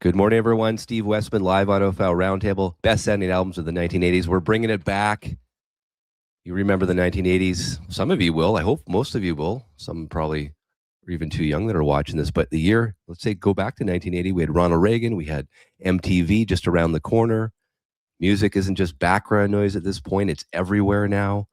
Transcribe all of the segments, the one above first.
Good morning, everyone. Steve Westman, live Audiophile Roundtable, best-selling albums of the 1980s. We're bringing it back. You remember the 1980s. Some of you will. I hope most of you will. Some probably are even too young that are watching this. But the year, let's say, go back to 1980. We had Ronald Reagan. We had MTV just around the corner. Music isn't just background noise at this point. It's everywhere now.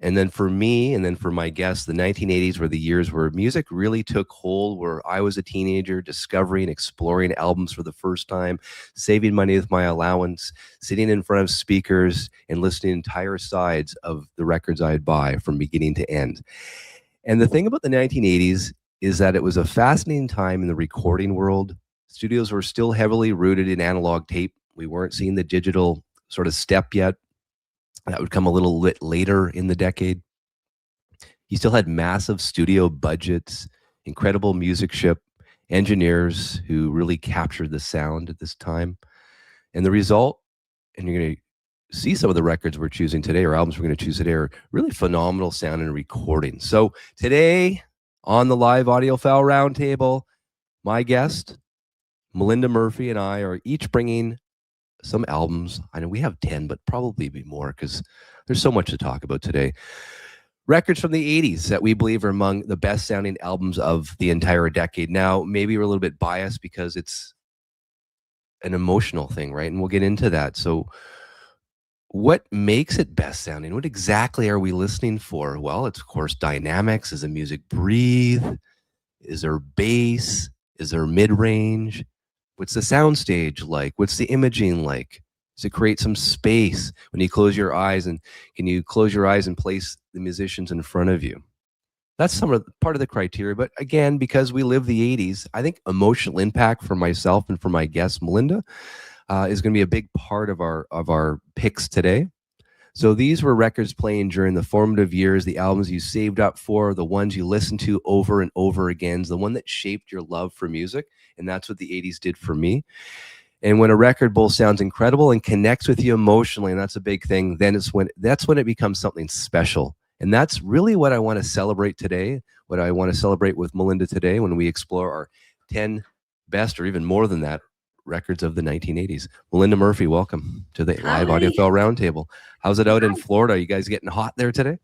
And then for me, and then for my guests, the 1980s were the years where music really took hold, where I was a teenager discovering, exploring albums for the first time, saving money with my allowance, sitting in front of speakers and listening to entire sides of the records I'd buy from beginning to end. And the thing about the 1980s is that it was a fascinating time in the recording world. Studios were still heavily rooted in analog tape. We weren't seeing the digital sort of step yet. That would come a little bit later in the decade. He still had massive studio budgets, incredible musicship, engineers who really captured the sound at this time. And the result, and you're going to see some of the records we're choosing today, or albums we're going to choose today, are really phenomenal sound and recording. So today on the live Audiophile Roundtable, my guest, Melinda Murphy, and I are each bringing some albums. I know we have 10, but probably be more because there's so much to talk about today. Records from the 80s that we believe are among the best sounding albums of the entire decade. Now, maybe we're a little bit biased because it's an emotional thing, right? And we'll get into that. So what makes it best sounding? What exactly are we listening for? Well, it's of course dynamics. Does the music breathe? Is there bass? Is there mid-range? What's the soundstage like? What's the imaging like? Does it create some space when you close your eyes? And can you close your eyes and place the musicians in front of you? That's part of the criteria. But again, because we live the 80s, I think emotional impact for myself and for my guest, Melinda, is going to be a big part of our picks today. So these were records playing during the formative years, the albums you saved up for, the ones you listened to over and over again, the one that shaped your love for music. And that's what the 80s did for me. And when a record both sounds incredible and connects with you emotionally, and that's a big thing, then that's when it becomes something special. And that's really what I want to celebrate today, what I want to celebrate with Melinda today when we explore our 10 best, or even more than that, records of the 1980s. Melinda Murphy, welcome to the live Audiophile Roundtable. How's it out in Florida? Are you guys getting hot there today?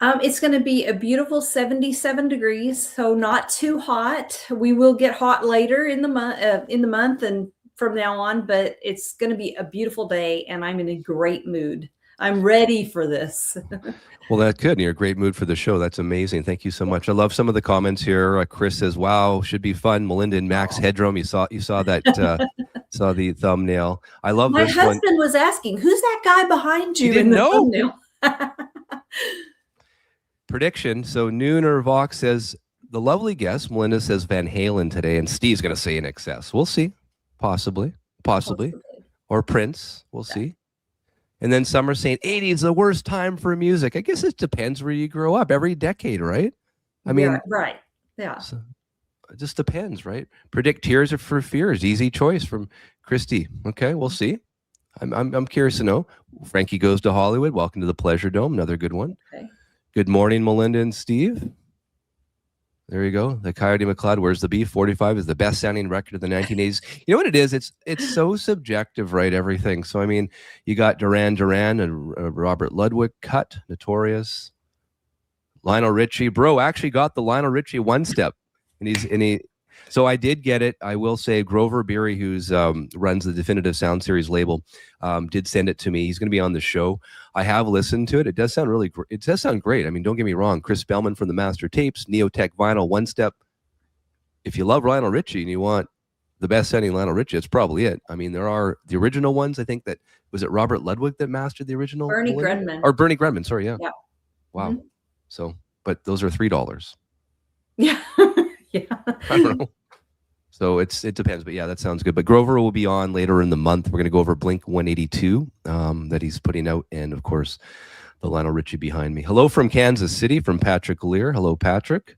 It's going to be a beautiful 77 degrees, so not too hot. We will get hot later in the month and from now on, but it's going to be a beautiful day, and I'm in a great mood. I'm ready for this. Well, that's good. You're in a great mood for the show. That's amazing. Thank you so much. I love some of the comments here. Chris says, "Wow, should be fun." Melinda and Max Headroom. You saw that. Saw the thumbnail. I love My this one. My husband was asking, "Who's that guy behind you?" He didn't know. Thumbnail. Prediction. So Nooner Vox says the lovely guest. Melinda says Van Halen today, and Steve's going to say In Excess. We'll see. Possibly, or Prince. We'll see. And then some are saying 80 is the worst time for music. I guess it depends where you grow up. Every decade, right? I mean, yeah, right. Yeah. So it just depends, right? Predict Tears for Fears. Easy choice from Christy. Okay, we'll see. I'm curious to know. Frankie Goes to Hollywood. Welcome to the Pleasure Dome. Another good one. Okay. Good morning, Melinda and Steve. There you go. The Coyote McLeod, Where's the Beef? 45 is the best sounding record of the 1980s. You know what it is? It's so subjective, right? Everything. So, I mean, you got Duran Duran and Robert Ludwig cut, Notorious. Lionel Richie. Bro actually got the Lionel Richie one step. So I did get it. I will say Grover Beery, who's runs the Definitive Sound Series label, did send it to me. He's going to be on the show. I have listened to it. It does sound it does sound great. I mean, don't get me wrong. Chris Bellman from the Master Tapes, Neotech Vinyl, one step. If you love Lionel Richie and you want the best sounding Lionel Richie, it's probably it. I mean, there are the original ones. I think that was it Robert Ludwig that mastered the original? Bernie Grundman. Or Bernie Grundman. Sorry, yeah. Wow. Mm-hmm. So, but those are $3. Yeah. Yeah. I don't know. So it depends, but yeah, that sounds good. But Grover will be on later in the month. We're going to go over Blink 182 that he's putting out, and of course, the Lionel Richie behind me. Hello from Kansas City, from Patrick Lear. Hello, Patrick.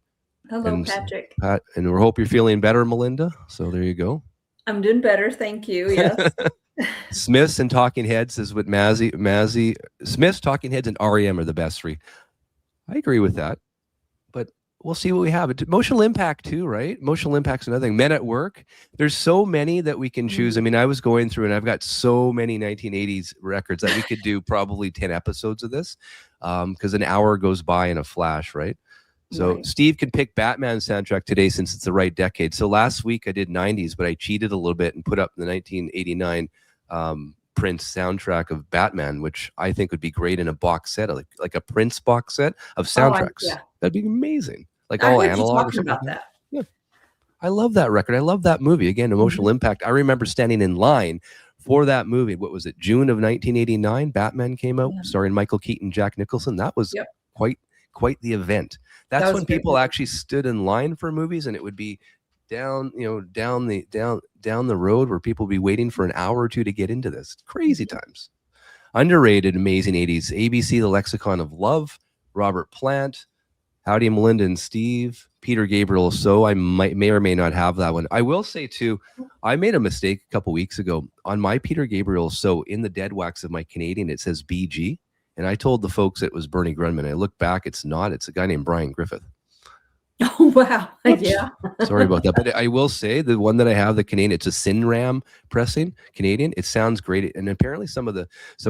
Hello, Patrick. And we hope you're feeling better, Melinda. So there you go. I'm doing better, thank you. Yes. Smiths and Talking Heads is what Mazzy. Smiths, Talking Heads, and REM are the best three. I agree with that. But we'll see what we have. Emotional impact too, right? Emotional impact's another thing. Men at Work. There's so many that we can choose. I mean, I was going through and I've got so many 1980s records that we could do probably 10 episodes of this, because an hour goes by in a flash, right? So Right. Steve can pick Batman's soundtrack today since it's the right decade. So last week I did 90s, but I cheated a little bit and put up the 1989 Prince soundtrack of Batman, which I think would be great in a box set, like a Prince box set of soundtracks. Yeah. That'd be amazing. Like I all heard you analog or talking something about like that. that. Yeah. I love that record. I love that movie. Again, emotional impact. I remember standing in line for that movie. What was it? June of 1989, Batman came out, Yeah. starring Michael Keaton, Jack Nicholson. That was Yep. quite the event. That That's was when a big people deal. actually stood in line for movies, and it would be down the road where people would be waiting for an hour or two to get into this. Crazy times. Underrated, amazing 80s. ABC, The Lexicon of Love, Robert Plant, Howdy Melinda and Steve, Peter Gabriel. So I may or may not have that one. I will say too, I made a mistake a couple weeks ago on my Peter Gabriel. So in the dead wax of my Canadian, it says BG. And I told the folks it was Bernie Grundman. I look back, it's not. It's a guy named Brian Griffith. Oh, wow. Oops. Yeah. Sorry about that. But I will say the one that I have, the Canadian, it's a Sinram pressing Canadian. It sounds great. And apparently some of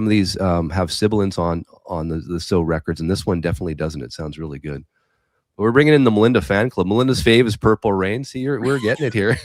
these have sibilants on the So records. And this one definitely doesn't. It sounds really good. But we're bringing in the Melinda fan club. Melinda's fave is Purple Rain. See, we're getting it here.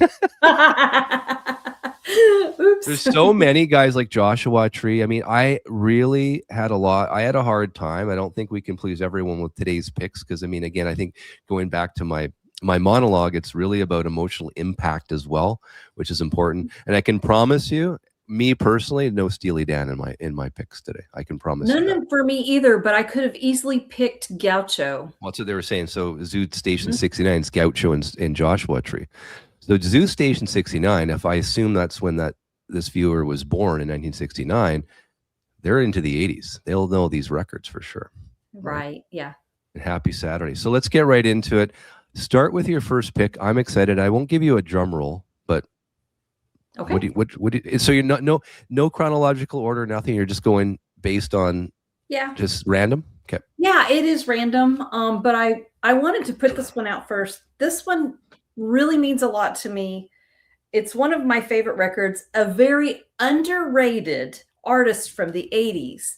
Oops. There's so many guys like Joshua Tree. I mean, I really had I had a hard time. I don't think we can please everyone with today's picks because, I mean, again, I think going back to my monologue, it's really about emotional impact as well, which is important. And I can promise you, me personally, no Steely Dan in my picks today. I can promise you that. None for me either, but I could have easily picked Gaucho. Well, that's what they were saying. So Zoo Station 69's Gaucho and Joshua Tree. So Zoo Station 69, if I assume that's when this viewer was born in 1969, they're into the 80s. They'll know these records for sure. Right. Yeah. And happy Saturday. So let's get right into it. Start with your first pick. I'm excited. I won't give you a drum roll, but okay. So you're not no chronological order, nothing. You're just going based on just random. Okay. Yeah, it is random. But I wanted to put this one out first. This one really means a lot to me. It's one of my favorite records, a very underrated artist from the 80s.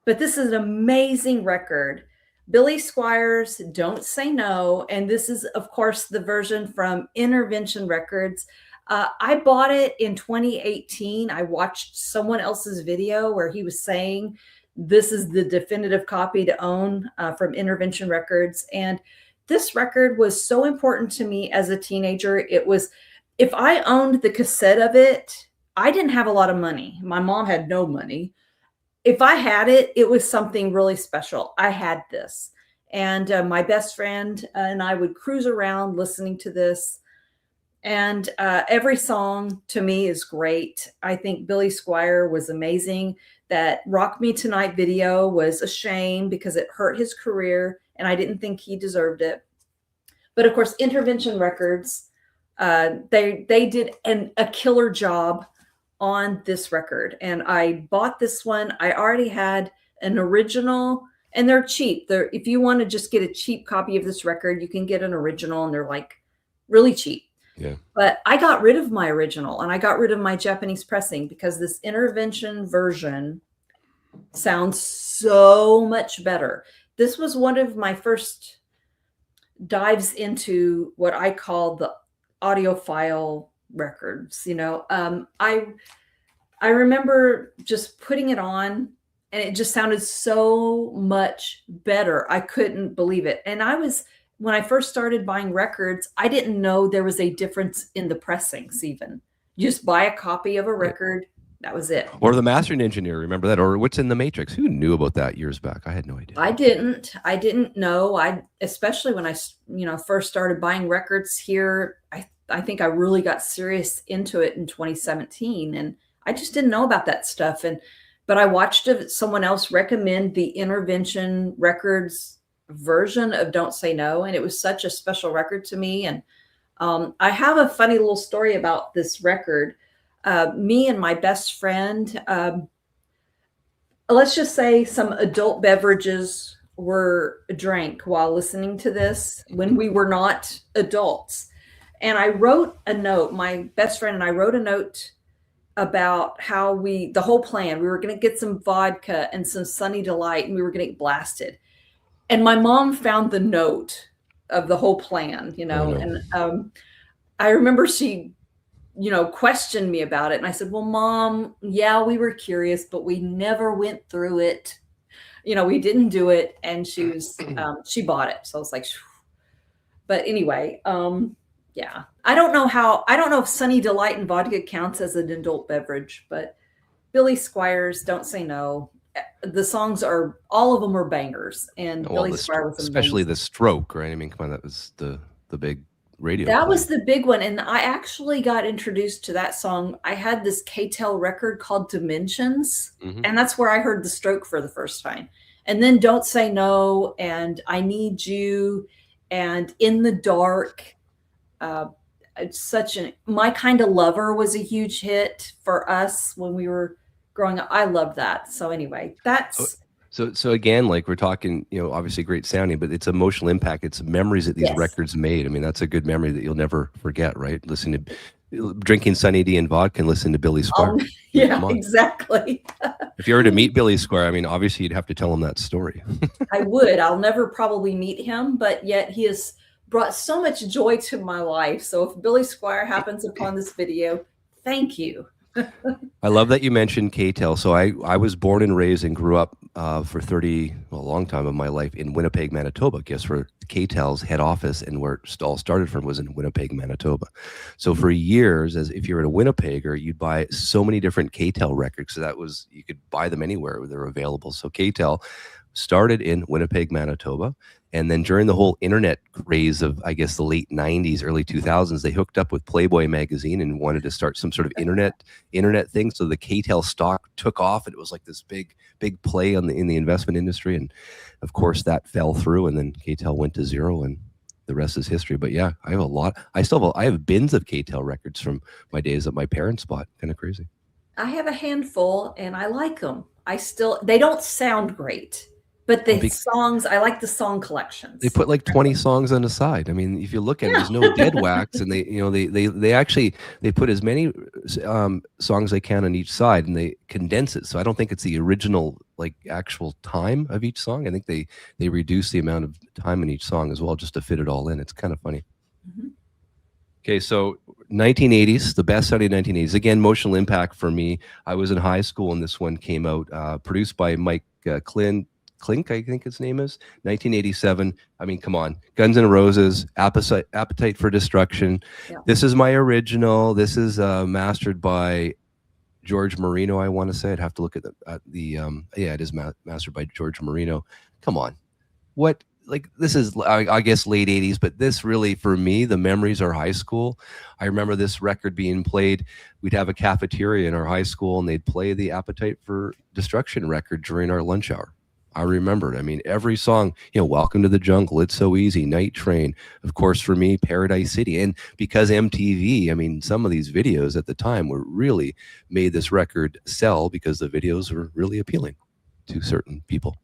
But this is an amazing record. Billy Squier's Don't Say No. And this is, of course, the version from Intervention Records. I bought it in 2018. I watched someone else's video where he was saying this is the definitive copy to own from Intervention Records. And this record was so important to me as a teenager. It was, if I owned the cassette of it, I didn't have a lot of money. My mom had no money. If I had it, it was something really special. I had this. And my best friend and I would cruise around listening to this. And every song to me is great. I think Billy Squier was amazing. That Rock Me Tonight video was a shame because it hurt his career. And I didn't think he deserved it. But of course, Intervention Records, they did a killer job on this record. And I bought this one. I already had an original, and they're cheap. If you want to just get a cheap copy of this record, you can get an original, and they're like really cheap. Yeah. But I got rid of my original and I got rid of my Japanese pressing because this Intervention version sounds so much better. This was one of my first dives into what I call the audiophile records. I remember just putting it on and it just sounded so much better. I couldn't believe it. And when I first started buying records, I didn't know there was a difference in the pressings even. You just buy a copy of a record. That was it. Or the mastering engineer, remember that? Or what's in the Matrix? Who knew about that years back? I had no idea. I didn't know. Especially when I, first started buying records here, I think I really got serious into it in 2017. And I just didn't know about that stuff. But I watched someone else recommend the Intervention Records version of Don't Say No. And it was such a special record to me. And I have a funny little story about this record. Me and my best friend, let's just say some adult beverages were drank while listening to this when we were not adults. And I wrote a note, my best friend and I wrote a note about how the whole plan, we were going to get some vodka and some Sunny Delight and we were going to get blasted. And my mom found the note of the whole plan, Oh, no. and I remember she, questioned me about it. And I said, well, Mom, yeah, we were curious, but we never went through it. We didn't do it. And she bought it. So I was like, phew. But anyway, yeah, I don't know if Sunny Delight and vodka counts as an adult beverage, but Billy Squires, Don't Say No. The songs all of them are bangers, and Billy Squire was amazing. Especially The Stroke, right? I mean, come on, that was the big radio. That was the big one, and I actually got introduced to that song. I had this K-Tel record called Dimensions, and that's where I heard The Stroke for the first time. And then Don't Say No, and I Need You, and In the Dark. It's My Kind of Lover was a huge hit for us when we were growing up. I love that. So anyway, that's so again, like we're talking, obviously great sounding, but it's emotional impact. It's memories that these records made. I mean, that's a good memory that you'll never forget, right? Listening to drinking Sunny D and vodka and listening to Billy Squire. Yeah, exactly. If you were to meet Billy Squire, I mean, obviously you'd have to tell him that story. I would. I'll never probably meet him, but yet he has brought so much joy to my life. So if Billy Squire happens upon this video, thank you. I love that you mentioned K-Tel. So I was born and raised and grew up for a long time of my life in Winnipeg, Manitoba. Guess where K-Tel's head office and where it all started from was in Winnipeg, Manitoba. So for years, as if you're in a Winnipegger, you'd buy so many different K-Tel records. So you could buy them anywhere where they're available. So K-Tel started in Winnipeg, Manitoba. And then during the whole internet craze of, I guess, the late 90s, early 2000s, they hooked up with Playboy magazine and wanted to start some sort of internet thing. So the K-Tel stock took off, and it was like this big play in the investment industry. And of course, that fell through, and then K-Tel went to zero, and the rest is history. But yeah, I have a lot. I have bins of K-Tel records from my days that my parents bought. Kind of crazy. I have a handful, and I like them. They don't sound great. But the songs, I like the song collections. They put like 20 songs on the side. I mean, if you look at it, there's no dead wax, and they put as many songs they can on each side, and they condense it. So I don't think it's the original like actual time of each song. I think they reduce the amount of time in each song as well, just to fit it all in. It's kind of funny. Okay, so 1980s, the best sounding 1980s. Again, emotional impact for me. I was in high school, and this one came out, produced by Mike Klink, I think his name is, 1987. I mean, come on. Guns N' Roses, Appetite for Destruction. Yeah. This is my original. This is mastered by George Marino, I want to say. I'd have to look at it is mastered by George Marino. Come on. This is, I guess, late 80s, but this really, for me, the memories are high school. I remember this record being played. We'd have a cafeteria in our high school, and they'd play the Appetite for Destruction record during our lunch hour. I remembered. I mean, every song, Welcome to the Jungle, It's So Easy, Night Train, of course, for me, Paradise City. And because MTV, I mean, some of these videos at the time were really made this record sell because the videos were really appealing to certain people.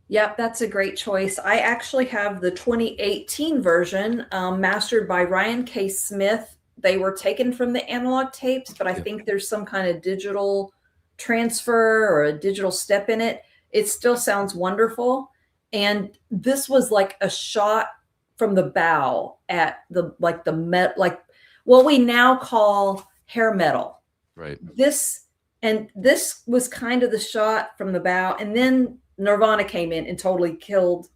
Yep, that's a great choice. I actually have the 2018 version mastered by Ryan K. Smith. They were taken from the analog tapes, but I think there's some kind of digital transfer or a digital step in it. It still sounds wonderful. And this was like a shot from the bow at what we now call hair metal. Right. This was kind of the shot from the bow. And then Nirvana came in and totally killed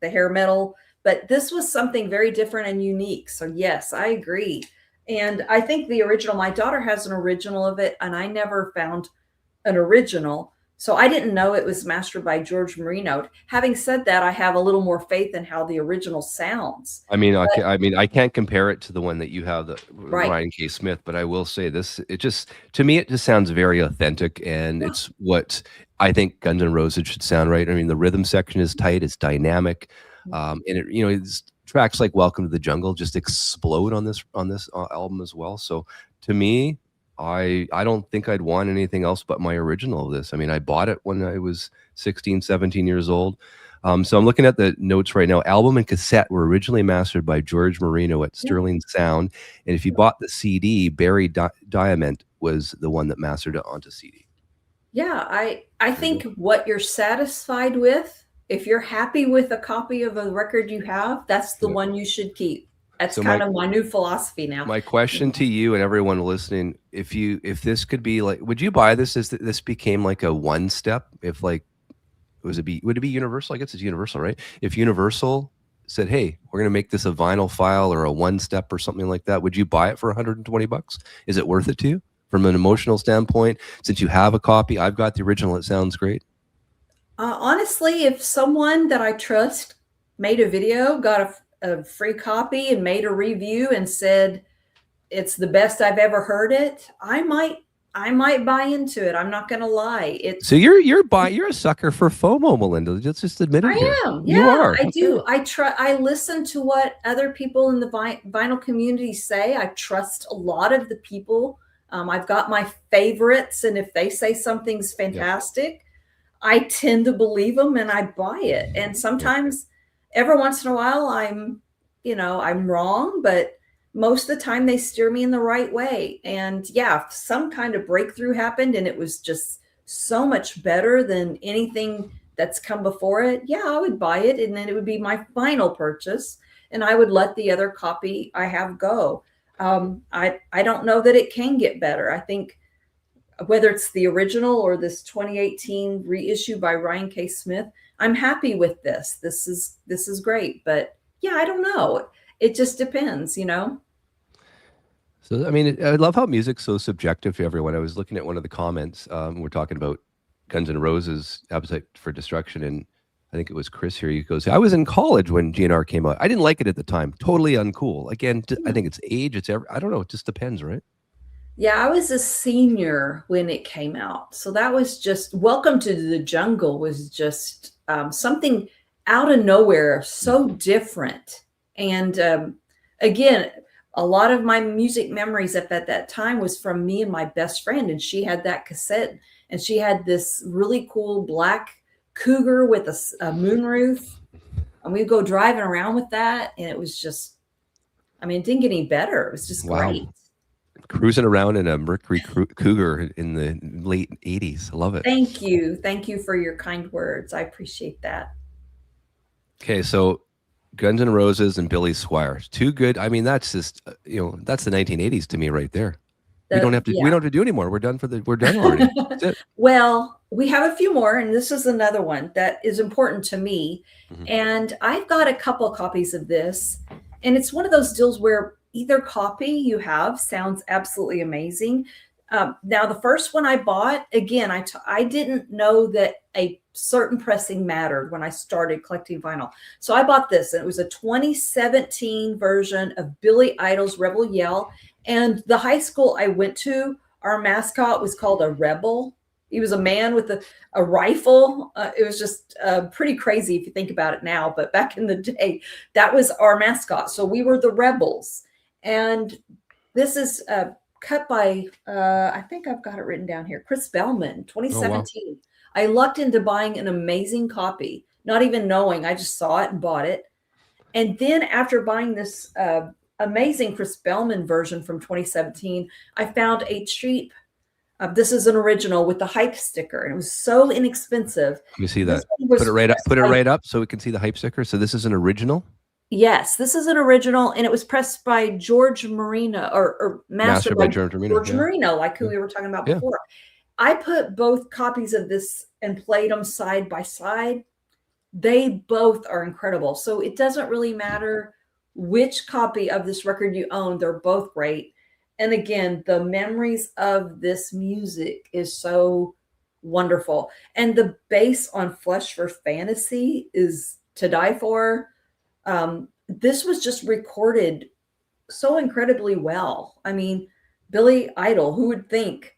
the hair metal. But this was something very different and unique. So yes, I agree. And I think the original, my daughter has an original of it, and I never found an original. So I didn't know it was mastered by George Marino. Having said that, I have a little more faith in how the original sounds. I mean, I can't compare it to the one that you have, Ryan K. Smith, but I will say this: to me, it just sounds very authentic, and it's what I think Guns N' Roses should sound right. I mean, the rhythm section is tight, it's dynamic, and it's tracks like "Welcome to the Jungle" just explode on this album as well. So to me, I don't think I'd want anything else but my original of this. I mean, I bought it when I was 16, 17 years old. So I'm looking at the notes right now. Album and cassette were originally mastered by George Marino at Yeah. Sterling Sound. And if you bought the CD, Barry Diamond was the one that mastered it onto CD. Yeah, I think what you're satisfied with, if you're happy with a copy of a record you have, that's the one you should keep. That's So kind of my new philosophy now. My question to you and everyone listening, if this could be like, would you buy this as this became like a one step? If like, would it be Universal? I guess it's Universal, right? If Universal said, hey, we're going to make this a vinyl file or a one step or something like that, would you buy it for $120? Is it worth it to you from an emotional standpoint? Since you have a copy, I've got the original. It sounds great. Honestly, if someone that I trust made a video, got a free copy and made a review and said it's the best I've ever heard it, I might buy into it. I'm not going to lie. So you're a sucker for FOMO, Melinda. Just admit it. I am. Yeah, you are. I do. I listen to what other people in the vinyl community say. I trust a lot of the people. I've got my favorites, and if they say something's fantastic, I tend to believe them and I buy it. And sometimes, every once in a while, I'm wrong, but most of the time they steer me in the right way. And yeah, if some kind of breakthrough happened and it was just so much better than anything that's come before it, yeah, I would buy it. And then it would be my final purchase. And I would let the other copy I have go. I don't know that it can get better. I think whether it's the original or this 2018 reissue by Ryan K. Smith, I'm happy with this. This is great. But yeah, I don't know. It just depends, So, I mean, I love how music's so subjective to everyone. I was looking at one of the comments. We're talking about Guns N' Roses' Appetite for Destruction. And I think it was Chris here. He goes, I was in college when GNR came out. I didn't like it at the time. Totally uncool. Again, I think it's age. I don't know. It just depends, right? Yeah, I was a senior when it came out. So that was just Welcome to the Jungle was just something out of nowhere, so different. And again, a lot of my music memories at that time was from me and my best friend. And she had that cassette and she had this really cool black Cougar with a moonroof. And we'd go driving around with that. And it was just, it didn't get any better. It was just great. Cruising around in a Mercury Cougar in the late 80s. I love it. Thank you. Thank you for your kind words. I appreciate that. Okay, so Guns N' Roses and Billy Squier. Too good. That's just, that's the 1980s to me right there. We don't have to do anymore. We're done already. That's it. Well, we have a few more, and this is another one that is important to me. Mm-hmm. And I've got a couple of copies of this, and it's one of those deals where either copy you have sounds absolutely amazing. Now, the first one I bought, again, I didn't know that a certain pressing mattered when I started collecting vinyl. So I bought this, and it was a 2017 version of Billy Idol's Rebel Yell. And the high school I went to, our mascot was called a Rebel. He was a man with a rifle. It was just pretty crazy if you think about it now. But back in the day, that was our mascot. So we were the Rebels. And this is cut by, I think I've got it written down here, Chris Bellman, 2017. Oh, wow. I lucked into buying an amazing copy, not even knowing. I just saw it and bought it. And then after buying this amazing Chris Bellman version from 2017, I found a cheap, this is an original with the hype sticker. And it was so inexpensive. Let me see that. Put it right up so we can see the hype sticker. So this is an original? Yes, this is an original, and it was pressed by George Marino, or mastered by George Marino, like who we were talking about before. I put both copies of this and played them side by side. They both are incredible. So it doesn't really matter which copy of this record you own. They're both great. And again, the memories of this music is so wonderful. And the bass on Flesh for Fantasy is to die for. This was just recorded so incredibly well. Billy Idol, who would think,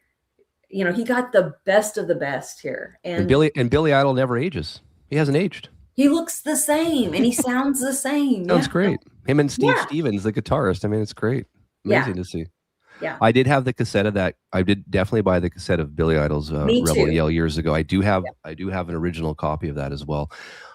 he got the best of the best here. And Billy Idol never ages. He hasn't aged. He looks the same and he sounds the same. Sounds great. Him and Steve Stevens, the guitarist. It's great. Amazing to see. Yeah. I did have the cassette of that. I did definitely buy the cassette of Billy Idol's Me Rebel too. Yell years ago. I do Yeah. have an original copy of that as well.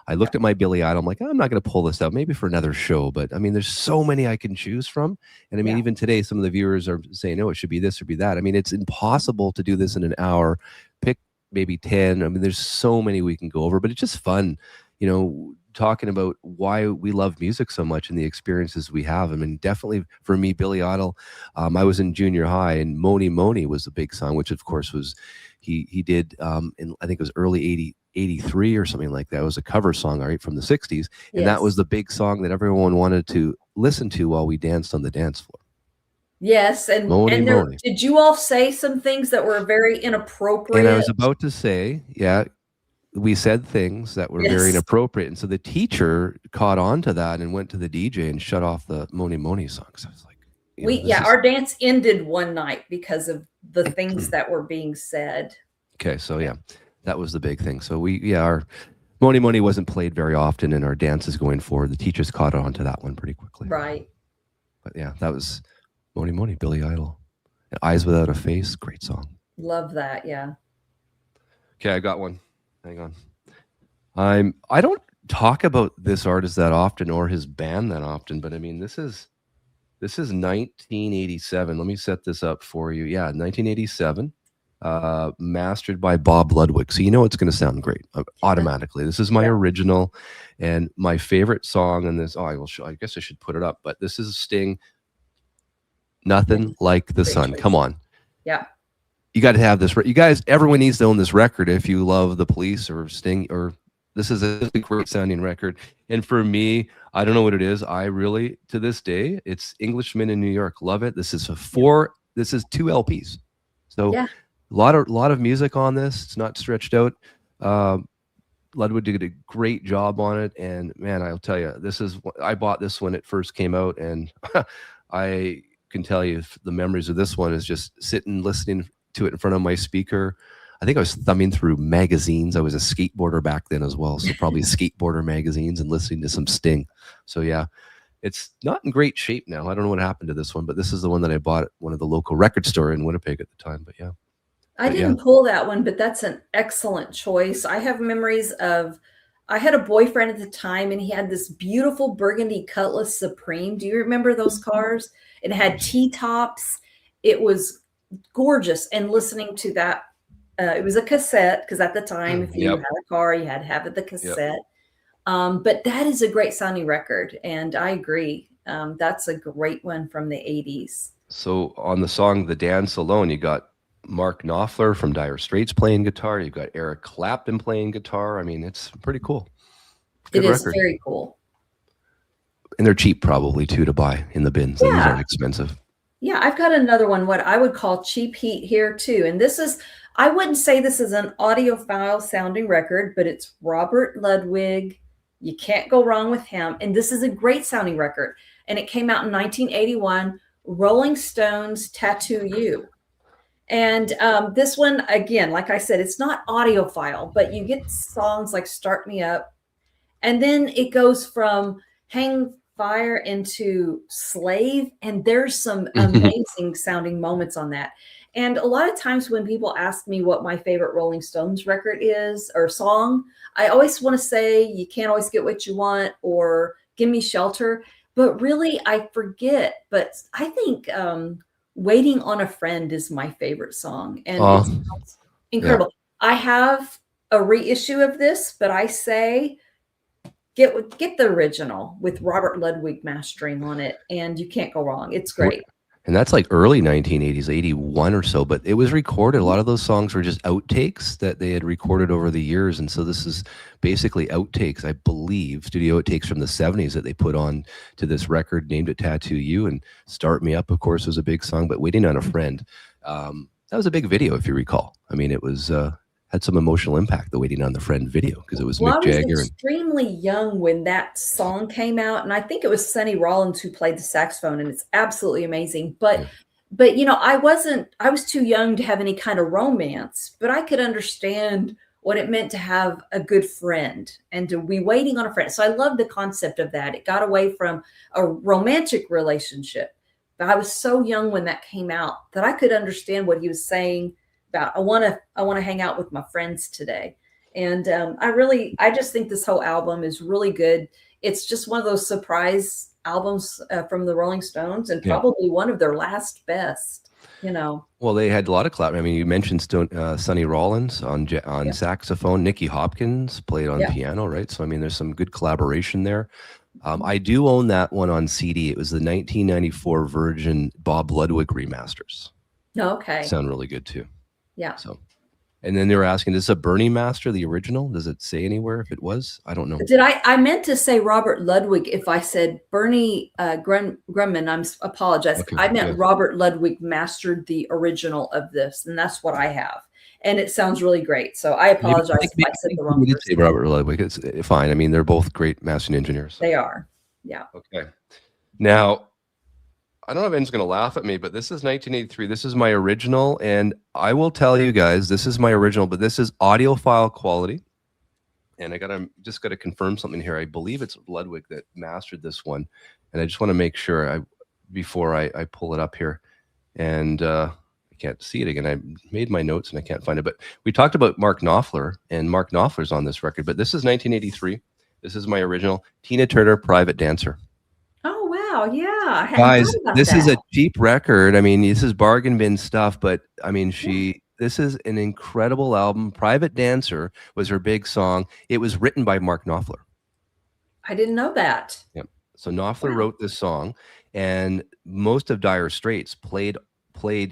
I Yeah. looked at my Billy Idol. I'm like, I'm not going to pull this out, maybe for another show. But I mean, there's so many I can choose from. And I mean, Yeah. even today, some of the viewers are saying, no, it should be this or be that. I mean, it's impossible to do this in an hour. Pick maybe 10. I mean, there's so many we can go over, but it's just fun, talking about why we love music so much and the experiences we have. I mean, definitely for me, Billy Idol, I was in junior high, and Moni Moni was the big song, which of course was, he did in, I think it was early 83 or something like that. It was a cover song, right, from the 60s. And that was Yes. the big song that everyone wanted to listen to while we danced on the dance floor. Yes, and Moni there Moni. did you all say some things that were very And I inappropriate? was about to say, yeah, we said things that were very Yes. inappropriate. And so the teacher caught on to that and went to the DJ and shut off the Moni Moni songs. I was like, this is Our dance ended one night because of the things that were being said. okay. So yeah, that was the big thing. So our Moni Moni wasn't played very often in our dances going forward. The teachers caught on to that one pretty quickly. Right. But yeah, that was Moni Moni, Billy Idol. Eyes Without a Face, great song. Love that. Yeah. Okay, I got one. Hang on. I don't talk about this artist that often or his band that often, but I mean, this is 1987. Let me set this up for you. Yeah, 1987. Mastered by Bob Ludwig. So it's going to sound great automatically. This is my original, and my favorite song in this. Oh, I guess I should put it up, but this is Sting. Nothing Like the Great Sun. choice. Come on. Yeah. You got to have this. You guys, everyone needs to own this record if you love the Police or Sting, or this is a great sounding record. And for me, I don't know what it is. I really, to this day, it's Englishman in New York. Love it. This is this is 2 LPs. So Yeah. a lot of music on this. It's not stretched out. Ludwig did a great job on it. And man, I'll tell you, I bought this when it first came out, and I can tell you the memories of this one is just sitting, listening to it in front of my speaker. I think I was thumbing through magazines. I was a skateboarder back then as well. So probably skateboarder magazines and listening to some Sting. So yeah, it's not in great shape now. I don't know what happened to this one, but this is the one that I bought at one of the local record store in Winnipeg at the time. But yeah. I didn't pull that one, but that's an excellent choice. I have memories I had a boyfriend at the time, and he had this beautiful burgundy Cutlass Supreme. Do you remember those cars? It had T-tops. It was gorgeous. And listening to that, it was a cassette, because at the time, if you had a car, you had to have the cassette. But that is a great sounding record, and I agree. That's a great one from the 80s. So on the song The Dance Alone, you got Mark Knopfler from Dire Straits playing guitar. You've got Eric Clapton playing guitar. I mean, it's pretty cool. Good record. Very cool. And they're cheap probably too to buy in the bins. These aren't expensive. Yeah, I've got another one, what I would call cheap heat here too. And I wouldn't say this is an audiophile sounding record, but it's Robert Ludwig. You can't go wrong with him. And this is a great sounding record. And it came out in 1981, Rolling Stones' Tattoo You. And this one, again, like I said, it's not audiophile, but you get songs like Start Me Up. And then it goes from Hang Fire into Slave. And there's some amazing sounding moments on that. And a lot of times when people ask me what my favorite Rolling Stones record is or song, I always want to say You Can't Always Get What You Want or Give Me Shelter. But really, I forget. But I think Waiting on a Friend is my favorite song. And it's incredible. Yeah. I have a reissue of this, but I say get the original with Robert Ludwig mastering on it, and you can't go wrong. It's great. And that's like early 1980s, 81 or so, but it was recorded. A lot of those songs were just outtakes that they had recorded over the years. And so this is basically outtakes, I believe, studio outtakes from the 70s that they put on to this record, named it Tattoo You. And Start Me Up, of course, was a big song, but Waiting on a Friend, that was a big video, if you recall. I mean, it was had some emotional impact, the Waiting on the Friend video, because it was Mick Jagger. I was extremely young when that song came out, and I think it was Sonny Rollins who played the saxophone, and it's absolutely amazing. But I was too young to have any kind of romance, but I could understand what it meant to have a good friend and to be waiting on a friend. So I love the concept of that. It got away from a romantic relationship, but I was so young when that came out that I could understand what he was saying about, I want to hang out with my friends today. And I just think this whole album is really good. It's just one of those surprise albums from the Rolling Stones, and probably one of their last best, you know. Well, they had a lot of collab. I mean, you mentioned Sonny Rollins on saxophone. Nicky Hopkins played on piano, right? So, I mean, there's some good collaboration there. I do own that one on CD. It was the 1994 Virgin Bob Ludwig remasters. Okay. Sound really good too. Yeah. So, and then they were asking, is this a Bernie master, the original? Does it say anywhere if it was? I don't know. Did I meant to say Robert Ludwig. If I said Bernie Grumman, I apologize. Okay, I meant Robert Ludwig mastered the original of this, and that's what I have. And it sounds really great. So I apologize if I said the wrong person. Robert Ludwig. It's fine. I mean, they're both great mastering engineers. They are. Yeah. Okay. Now, I don't know if anyone's going to laugh at me, but this is 1983. This is my original. And I will tell you guys, this is my original, but this is audiophile quality. And I just got to confirm something here. I believe it's Ludwig that mastered this one. And I just want to make sure before I pull it up here. And I can't see it again. I made my notes and I can't find it. But we talked about Mark Knopfler, and Mark Knopfler's on this record. But this is 1983. This is my original. Tina Turner, Private Dancer. Oh, wow. Yeah. Guys, this is a cheap record. I mean, this is bargain bin stuff, but I mean, this is an incredible album. Private Dancer was her big song. It was written by Mark Knopfler. I didn't know that. Yep. So Knopfler wrote this song, and most of Dire Straits played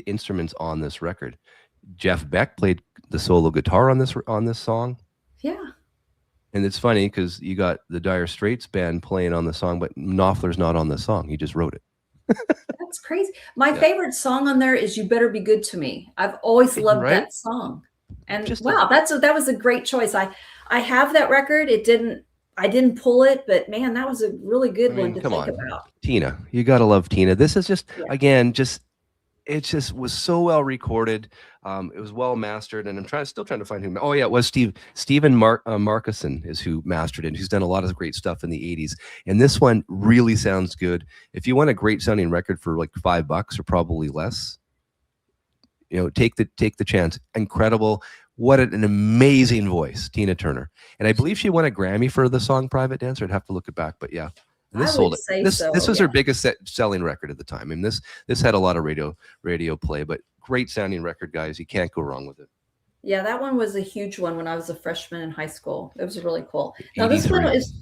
instruments on this record. Jeff Beck played the solo guitar on this song. Yeah. And it's funny because you got the Dire Straits band playing on the song, but Knopfler's not on the song. He just wrote it. That's crazy. My favorite song on there is "You Better Be Good to Me." I've always loved that song. And that was a great choice. I have that record. I didn't pull it, but man, that was a really good one to think about. Tina, you got to love Tina. This is just, again, it just was so well recorded. It was well mastered, and I'm still trying to find who. Oh yeah, it was Stephen Markison is who mastered it. He's done a lot of great stuff in the 80s, and this one really sounds good. If you want a great sounding record for like $5 or probably less, you know, take the chance. Incredible. What an amazing voice, Tina Turner. And I believe she won a Grammy for the song Private Dancer. I'd have to look it back, but yeah. And this sold it. This was her biggest selling record at the time. I mean, this had a lot of radio play, but great sounding record, guys. You can't go wrong with it. Yeah, that one was a huge one when I was a freshman in high school. It was really cool. Now, this one is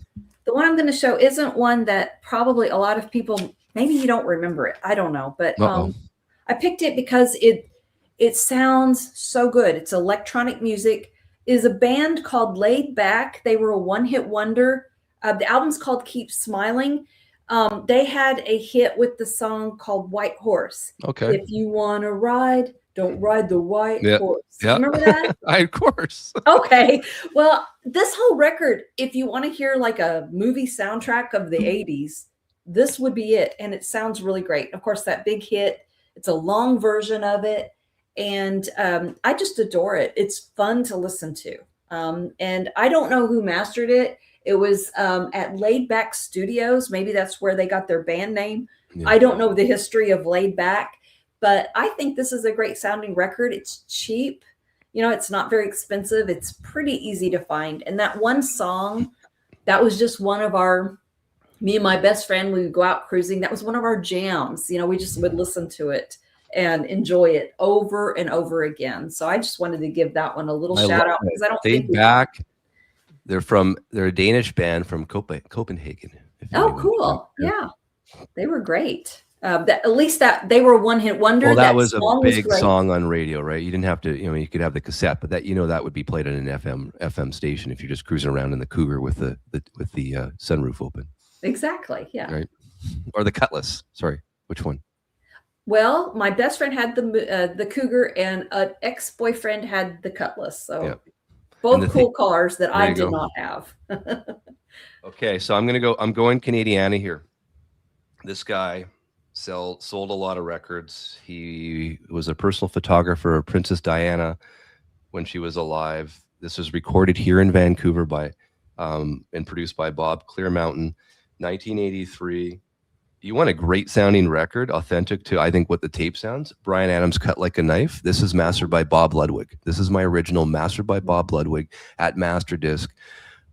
the one I'm going to show isn't one that probably a lot of people, maybe you don't remember it. I don't know, but I picked it because it sounds so good. It's electronic music. It is a band called Laid Back. They were a one-hit wonder. The album's called Keep Smiling. They had a hit with the song called White Horse. Okay. If you want to ride, don't ride the white horse. Yeah. Remember that? Of course. Okay. Well, this whole record, if you want to hear like a movie soundtrack of the 80s, this would be it. And it sounds really great. Of course, that big hit, it's a long version of it. And I just adore it. It's fun to listen to. And I don't know who mastered it. It was at Laid Back Studios. Maybe that's where they got their band name. Yeah. I don't know the history of Laid Back, but I think this is a great sounding record. It's cheap. You know, it's not very expensive. It's pretty easy to find. And that one song, that was just one of me and my best friend, we would go out cruising. That was one of our jams. You know, we just would listen to it and enjoy it over and over again. So I just wanted to give that one a little shout out because I don't think Back. They're a Danish band from Copenhagen. Oh, cool. Yeah. They were great. At least that they were a one-hit wonder. Well, that was a big song on radio, right? You didn't have to, you know, you could have the cassette, but that would be played on an FM station if you're just cruising around in the Cougar with the sunroof open. Exactly. Yeah. Right. Or the Cutlass. Sorry, which one? Well, my best friend had the Cougar, and an ex-boyfriend had the Cutlass. So. Yeah. Both cool cars that I did not have. Okay, so I'm going Canadiana here. This guy sold a lot of records. He was a personal photographer of Princess Diana when she was alive. This was recorded here in Vancouver and produced by Bob Clearmountain, 1983. You want a great sounding record, authentic to, I think, what the tape sounds. Bryan Adams, Cut Like a Knife. This is mastered by Bob Ludwig. This is my original, mastered by Bob Ludwig at Master Disc.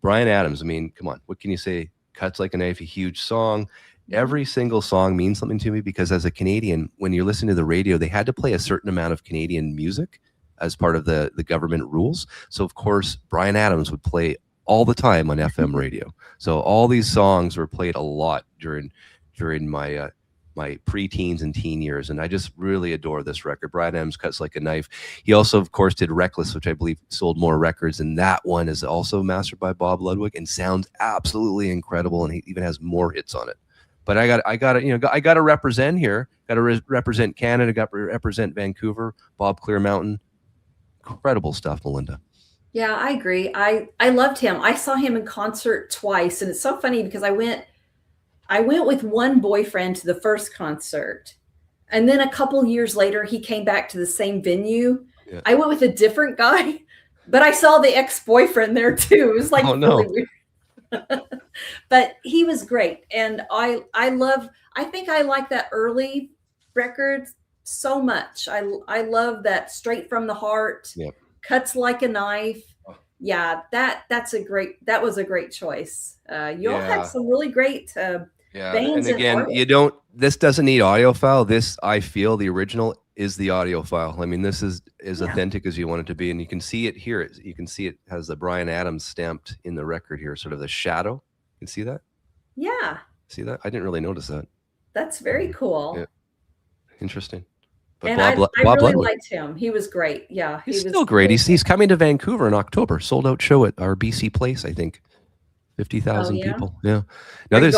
Bryan Adams, I mean, come on, what can you say? Cuts Like a Knife, a huge song. Every single song means something to me because as a Canadian, when you're listening to the radio, they had to play a certain amount of Canadian music as part of the government rules. So of course, Bryan Adams would play all the time on FM radio. So all these songs were played a lot during my my pre-teens and teen years, and I just really adore this record. Bryan Adams, Cuts Like a Knife. He also, of course, did Reckless, which I believe sold more records, and that one is also mastered by Bob Ludwig and sounds absolutely incredible, and he even has more hits on it. But I got to represent here. Got to represent Canada. Got to represent Vancouver. Bob Clear Mountain. Incredible stuff, Melinda. Yeah, I agree. I loved him. I saw him in concert twice, and it's so funny because I went with one boyfriend to the first concert, and then a couple years later he came back to the same venue. Yeah. I went with a different guy, but I saw the ex-boyfriend there too. It was like really weird. But he was great, and I think I like that early record so much. I love that Straight from the Heart. Yep. Cuts Like a Knife. Yeah, that was a great choice. You all had some really great bands. And again, this doesn't need audiophile. This, I feel, the original is the audiophile. I mean, this is authentic as you want it to be, and you can see it here. You can see it has the Bryan Adams stamped in the record here, sort of the shadow. You can see that? Yeah. See that? I didn't really notice that. That's very cool. Yeah. Interesting. But and I really liked him. He was great. Yeah, he's still great. He's coming to Vancouver in October. Sold out show at our BC Place, I think. 50,000 people. Yeah. Now there's,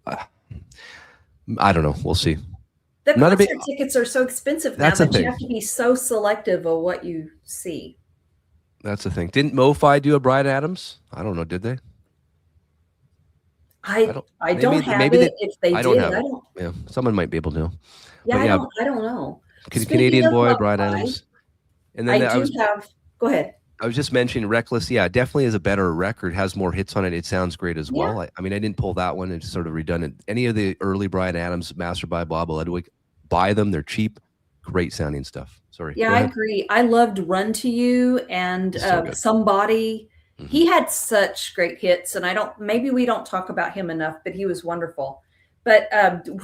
I don't know. We'll see. The concert tickets are so expensive now that you have to be so selective of what you see. That's the thing. Didn't MoFi do a Bryan Adams? I don't know. Did they? I don't have it. If they did, I don't. Yeah, someone might be able to. Yeah, I don't know. Canadian boy, Bryan Adams. And then go ahead. I was just mentioning Reckless. Yeah, definitely is a better record, has more hits on it. It sounds great as well. I mean, I didn't pull that one. It's sort of redundant. Any of the early Bryan Adams, mastered by Bob Ludwig, buy them. They're cheap. Great sounding stuff. Sorry. Yeah, I agree. I loved Run to You and Somebody. Mm-hmm. He had such great hits, and maybe we don't talk about him enough, but he was wonderful. But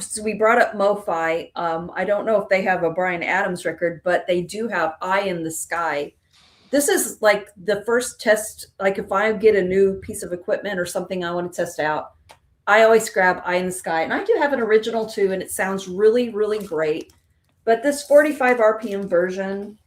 so we brought up MoFi. I don't know if they have a Bryan Adams record, but they do have Eye in the Sky. This is like the first test. Like if I get a new piece of equipment or something I want to test out, I always grab Eye in the Sky. And I do have an original too, and it sounds really, really great. But this 45 RPM version,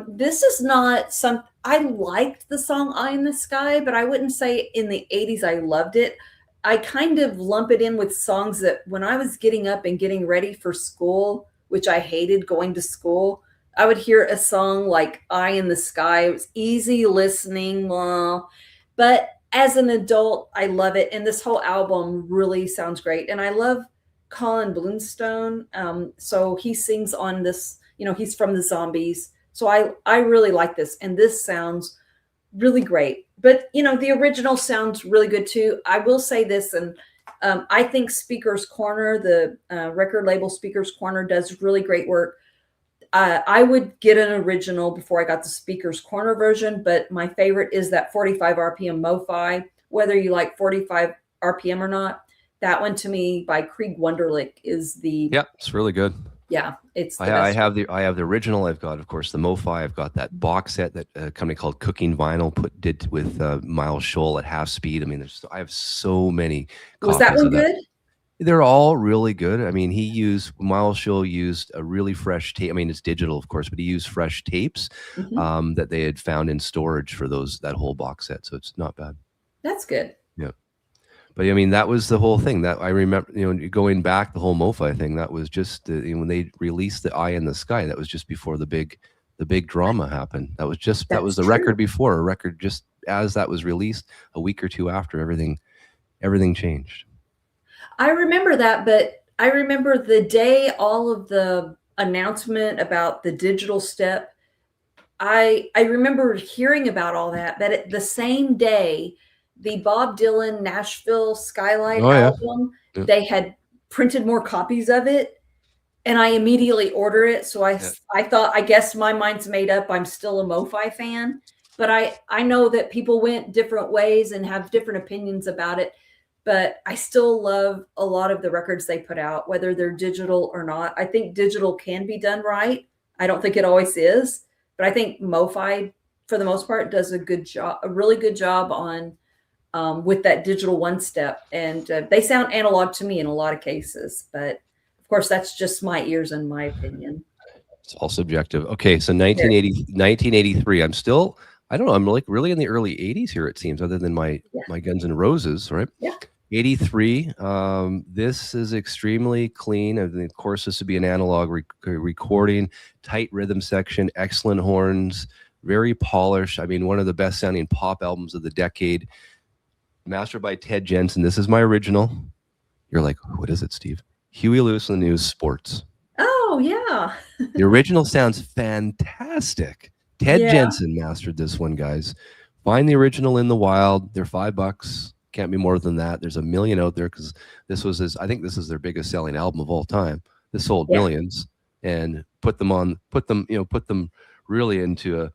this is not some, I liked the song Eye in the Sky, but I wouldn't say in the 80s I loved it. I kind of lump it in with songs that when I was getting up and getting ready for school, which I hated going to school, I would hear a song like Eye in the Sky. It was easy listening, but as an adult, I love it. And this whole album really sounds great. And I love Colin Blunstone. So he sings on this, he's from the Zombies. So I really like this. And this sounds really great. But, the original sounds really good too. I will say this, and I think Speaker's Corner, the record label Speaker's Corner, does really great work. I would get an original before I got the Speaker's Corner version, but my favorite is that 45 RPM MoFi. Whether you like 45 RPM or not, that one to me by Krieg Wunderlich is the. Yeah, it's really good. Yeah, it's. I have the original. I've got, of course, the MoFi. I've got that box set that a company called Cooking Vinyl did with Miles Scholl at half speed. I mean, I have so many. Was that one good? They're all really good. I mean, Miles Scholl used a really fresh tape. I mean, it's digital, of course, but he used fresh tapes that they had found in storage for that whole box set. So it's not bad. That's good. Yeah. But I mean, that was the whole thing that I remember, going back, the whole MoFi thing, that was just when they released the Eye in the Sky, that was just before the big drama happened. That was the record before, a record just as that was released, a week or two after, everything changed. I remember that, but I remember the day all of the announcement about the digital step, I remember hearing about all that, but at the same day, the Bob Dylan Nashville Skylight album, they had printed more copies of it, and I immediately order it. So I thought, I guess my mind's made up. I'm still a MoFi fan, but I know that people went different ways and have different opinions about it. But I still love a lot of the records they put out, whether they're digital or not. I think digital can be done right. I don't think it always is, but I think MoFi, for the most part, does a good job, a really good job on with that digital one step. And they sound analog to me in a lot of cases, but of course, that's just my ears and my opinion. It's all subjective. Okay, so 1983. I'm still, I don't know, I'm like really in the early 80s here, it seems, other than my Guns N' Roses, right? Yeah. 83. This is extremely clean. And of course, this would be an analog recording, tight rhythm section, excellent horns, very polished. I mean, one of the best sounding pop albums of the decade. Mastered by Ted Jensen. This is my original. You're like, what is it, Steve? Huey Lewis and the News Sports. Oh, yeah. The original sounds fantastic. Ted Jensen mastered this one, guys. Find the original in the wild. They're $5. Can't be more than that. There's a million out there because this was I think this is their biggest selling album of all time. This sold millions, and put them really into a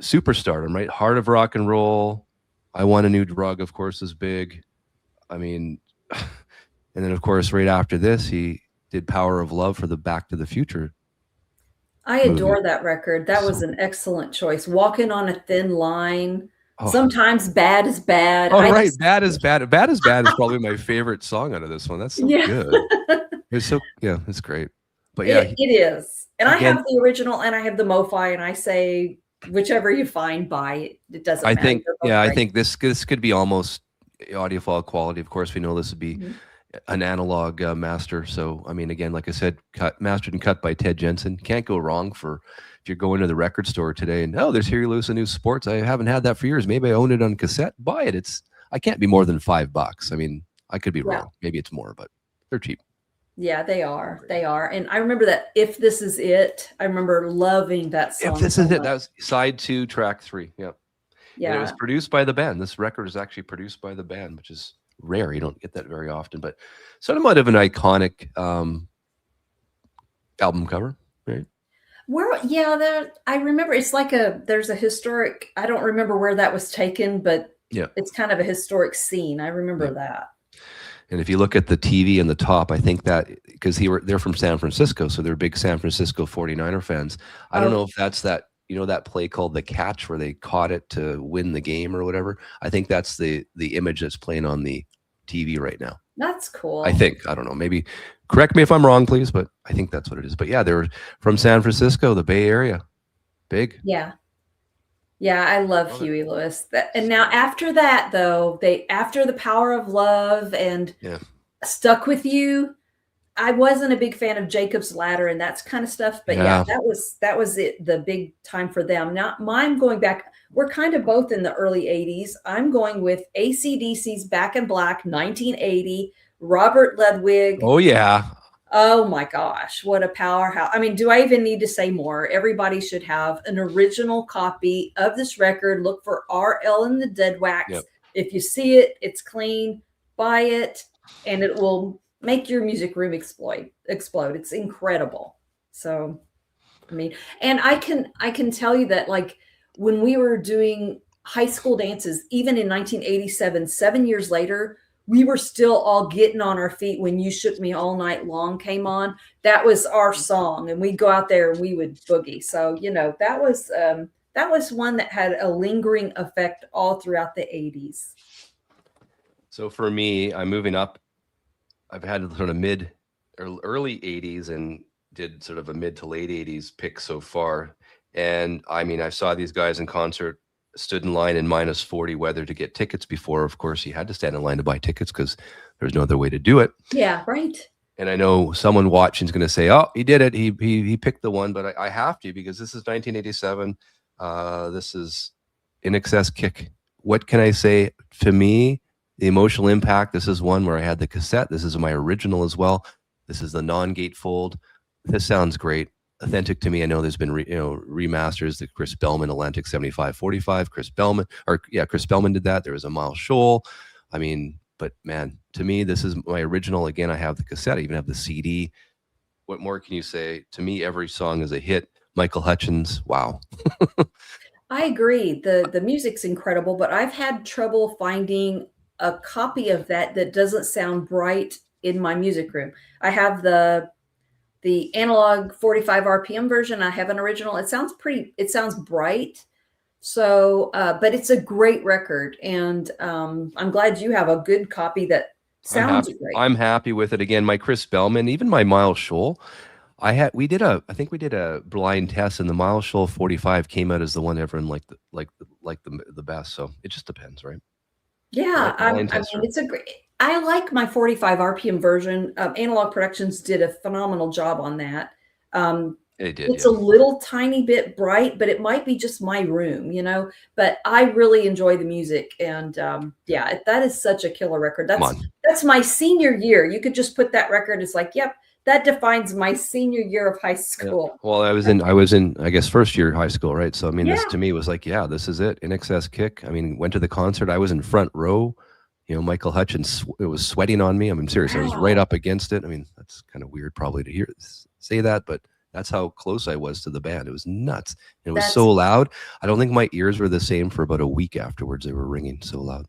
superstardom, right? Heart of Rock and Roll. I Want a New Drug, of course, is big. I mean, and then of course, right after this, he did Power of Love for the Back to the Future. I adore that record. That was an excellent choice. Walking on a Thin Line. Oh. Sometimes Bad is Bad. Oh, right. Bad is Bad. Bad is Bad is probably my favorite song out of this one. That's so good. It's so, it's great. But yeah. It is. And again, I have the original and I have the MoFi, and I say, whichever you find, buy it. It doesn't matter. I think this could be almost audiophile quality. Of course, we know this would be an analog master. So, I mean, again, like I said, mastered and cut by Ted Jensen. Can't go wrong for if you're going to the record store today and, oh, there's Huey Lewis and News Sports. I haven't had that for years. Maybe I own it on cassette. Buy it. I can't be more than $5. I mean, I could be wrong. Maybe it's more, but they're cheap. Yeah, they are. They are. And I remember that If This Is It, I remember loving that song. If This Is It, that was side 2, track 3. Yep. Yeah. And it was produced by the band. This record is actually produced by the band, which is rare. You don't get that very often, but somewhat of an iconic album cover, right? I remember it's like there's a historic, I don't remember where that was taken, but it's kind of a historic scene. I remember that. And if you look at the TV in the top, I think that because they're from San Francisco, so they're big San Francisco 49er fans. I don't know if that's that, that play called The Catch where they caught it to win the game or whatever. I think that's the image that's playing on the TV right now. That's cool. I think. I don't know. Maybe correct me if I'm wrong, please, but I think that's what it is. But yeah, they're from San Francisco, the Bay Area. Big. Yeah. Yeah, I love Huey Lewis. And now after that, though, after the Power of Love and Stuck With You, I wasn't a big fan of Jacob's Ladder and that kind of stuff. But that was it, the big time for them. Now I'm going back. We're kind of both in the early 80s. I'm going with AC/DC's Back in Black, 1980, Robert Ludwig. Oh, yeah. Oh, my gosh. What a powerhouse. I mean, do I even need to say more? Everybody should have an original copy of this record. Look for RL and the Deadwax. Yep. If you see it, it's clean. Buy it, and it will make your music room explode. It's incredible. So, I mean, and I can tell you that, like, when we were doing high school dances, even in 1987, 7 years later, we were still all getting on our feet when You Shook Me All Night Long came on. That was our song, and we'd go out there and we would boogie. So, that was one that had a lingering effect all throughout the 80s. So for me, I'm moving up. I've had sort of mid or early 80s and did sort of a mid to late 80s pick so far. And I mean, I saw these guys in concert, stood in line in -40 weather to get tickets before. Of course, you had to stand in line to buy tickets because there's no other way to do it. Yeah, right. And I know someone watching is going to say, oh, he did it. He picked the one, but I have to because this is 1987. This is In Excess Kick. What can I say? To me, the emotional impact, this is one where I had the cassette. This is my original as well. This is the non-gatefold. This sounds great. Authentic to me. I know there's been remasters, the Chris Bellman Atlantic 7545. Chris Bellman did that. There was a Miles Scholl. I mean, But man, to me, this is my original. Again, I have the cassette. I even have the CD. What more can you say? To me, every song is a hit. Michael Hutchins, wow. I agree. The music's incredible, but I've had trouble finding a copy of that that doesn't sound bright in my music room. I have the analog 45 RPM version. I have an original. It sounds bright. So, but it's a great record, and I'm glad you have a good copy that sounds great. I'm happy with it. Again, my Chris Bellman, even my Miles Scholl. I think we did a blind test, and the Miles Scholl 45 came out as the one everyone liked the best. So it just depends, right? Yeah, I mean, it's a great. I like my 45 RPM version. Analog Productions did a phenomenal job on that. It did. It's a little tiny bit bright, but it might be just my room, But I really enjoy the music, and yeah, that is such a killer record. That's my senior year. You could just put that record. It's like, yep, that defines my senior year of high school. Yeah. Well, I was in, I guess, first year high school, right? So I mean, this to me was like, yeah, this is it. In Excess Kick. I mean, went to the concert. I was in front row. Michael Hutchins, it was sweating on me. I mean, seriously, I was right up against it. I mean, that's kind of weird probably to say that, but that's how close I was to the band. It was nuts. It was so loud. I don't think my ears were the same for about a week afterwards. They were ringing so loud.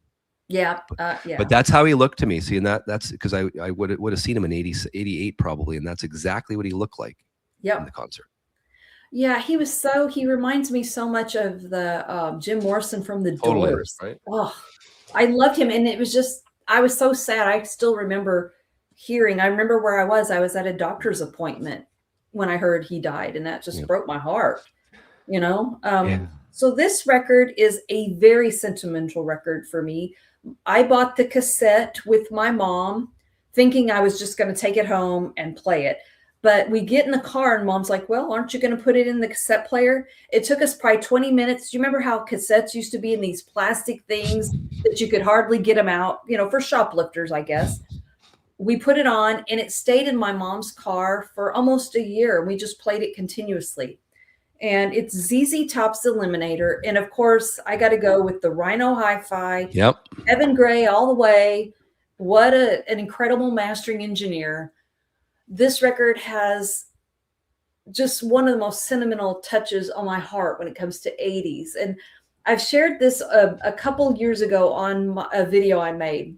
Yeah. But that's how he looked to me. See, and that's because I would have seen him in 88 probably. And that's exactly what he looked like in the concert. Yeah, he reminds me so much of the Jim Morrison from the Doors. Right? Oh, I loved him. And it was just, I was so sad. I still remember I remember where I was at a doctor's appointment when I heard he died, and that just broke my heart, So this record is a very sentimental record for me. I bought the cassette with my mom, thinking I was just going to take it home and play it. But we get in the car and Mom's like, well, aren't you going to put it in the cassette player? It took us probably 20 minutes. Do you remember how cassettes used to be in these plastic things that you could hardly get them out, for shoplifters, I guess. We put it on, and it stayed in my mom's car for almost a year. We just played it continuously. And it's ZZ Top's Eliminator. And of course, I got to go with the Rhino Hi-Fi. Yep. Evan Gray all the way. What an incredible mastering engineer. This record has just one of the most sentimental touches on my heart when it comes to 80s. And I've shared this a couple years ago on a video I made.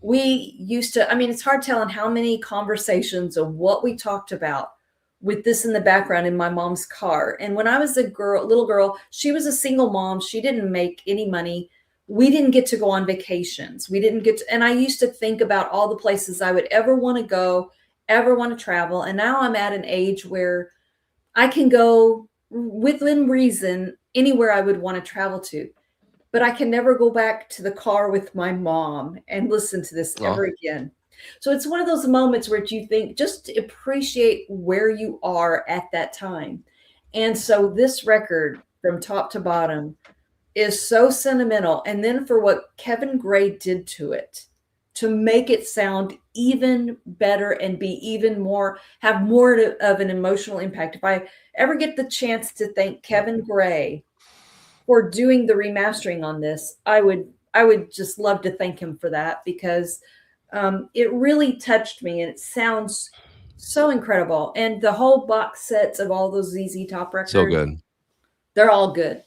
We used to, it's hard telling how many conversations of what we talked about with this in the background in my mom's car. And when I was little girl, she was a single mom. She didn't make any money. We didn't get to go on vacations. And I used to think about all the places I would ever want to go, ever want to travel. And now I'm at an age where I can go within reason anywhere I would want to travel to. But I can never go back to the car with my mom and listen to this ever again. So it's one of those moments where you think, just appreciate where you are at that time. And so this record from top to bottom is so sentimental. And then for what Kevin Gray did to it, to make it sound even better and be even more, have more of an emotional impact. If I ever get the chance to thank Kevin Gray for doing the remastering on this, I would just love to thank him for that, because it really touched me, and it sounds so incredible. And the whole box sets of all those ZZ Top records, so good. They're all good.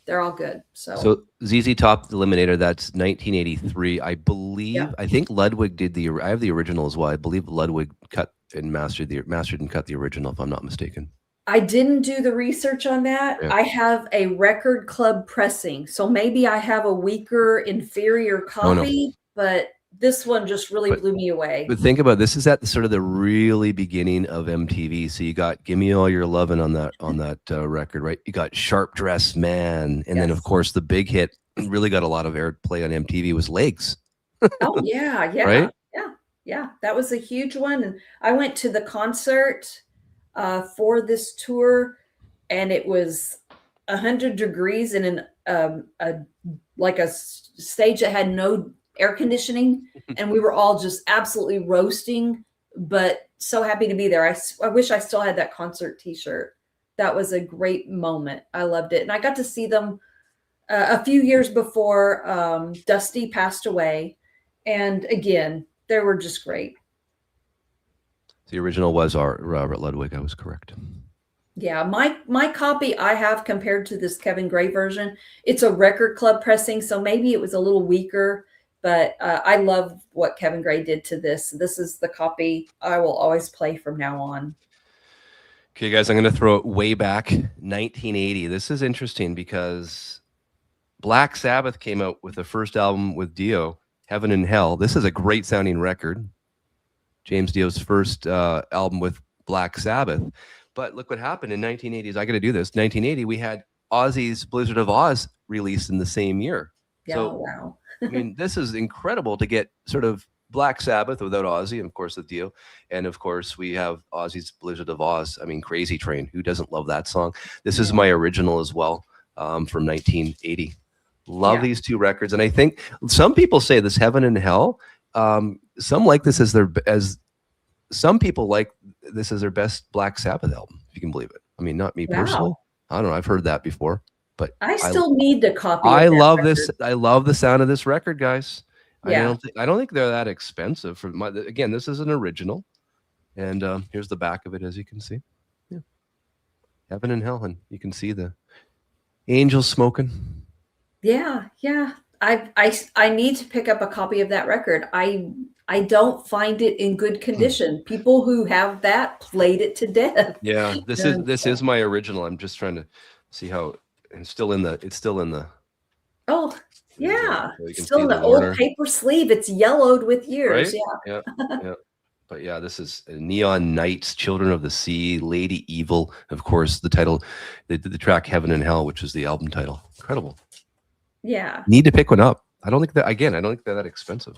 So ZZ Top Eliminator, that's 1983, I believe. Yeah. I think Ludwig did I have the original as well. I believe Ludwig cut and mastered and cut the original, if I'm not mistaken. I didn't do the research on that. Yeah. I have a record club pressing, so maybe I have a weaker, inferior copy, but this one just really blew me away. But think about it, this is at the sort of the really beginning of MTV. So you got "Give Me All Your Lovin'" on that record, right? You got "Sharp Dressed Man," and then of course the big hit, really got a lot of airplay on MTV, was "Legs." Oh yeah, right? Yeah. That was a huge one, and I went to the concert for this tour, and it was 100 degrees in a stage that had no air conditioning, and we were all just absolutely roasting, but so happy to be there. I wish I still had that concert t-shirt. That was a great moment. I loved it. And I got to see them a few years before Dusty passed away. And again, they were just great. The original was our Robert Ludwig. I was correct. Yeah, my copy I have compared to this Kevin Gray version, it's a record club pressing, so maybe it was a little weaker, but I love what Kevin Gray did to this. This is the copy I will always play from now on. Okay, guys, I'm going to throw it way back, 1980. This is interesting because Black Sabbath came out with the first album with Dio, Heaven and Hell. This is a great sounding record. James Dio's first album with Black Sabbath. But look what happened in 1980s. I got to do this. 1980, we had Ozzy's Blizzard of Oz released in the same year. Yeah, So, wow. I mean, this is incredible to get sort of Black Sabbath without Ozzy, and of course with Dio. And of course, we have Ozzy's Blizzard of Oz. I mean, Crazy Train. Who doesn't love that song? This is my original as well, from 1980. Love these two records. And I think some people say this Heaven and Hell. Some like this as some people like this as their best Black Sabbath album, if you can believe it. I mean, not me personally. I don't know. I've heard that before, but I still need to copy. I love this. I love the sound of this record, guys. Yeah. I don't think they're that expensive. Again, this is an original, and here's the back of it, as you can see. Yeah, Heaven and Hell, and you can see the angels smoking. Yeah, yeah. I need to pick up a copy of that record. I don't find it in good condition. People who have that played it to death. Yeah, this is my original. I'm just trying to see how it's still in the. Oh, yeah. So still in the old paper sleeve. It's yellowed with years. Right? Yeah. Yeah. But yeah, this is Neon Knights, Children of the Sea, Lady Evil. Of course, the title, they did the track Heaven and Hell, which is the album title. Incredible. Yeah. Need to pick one up. I don't think they're that expensive.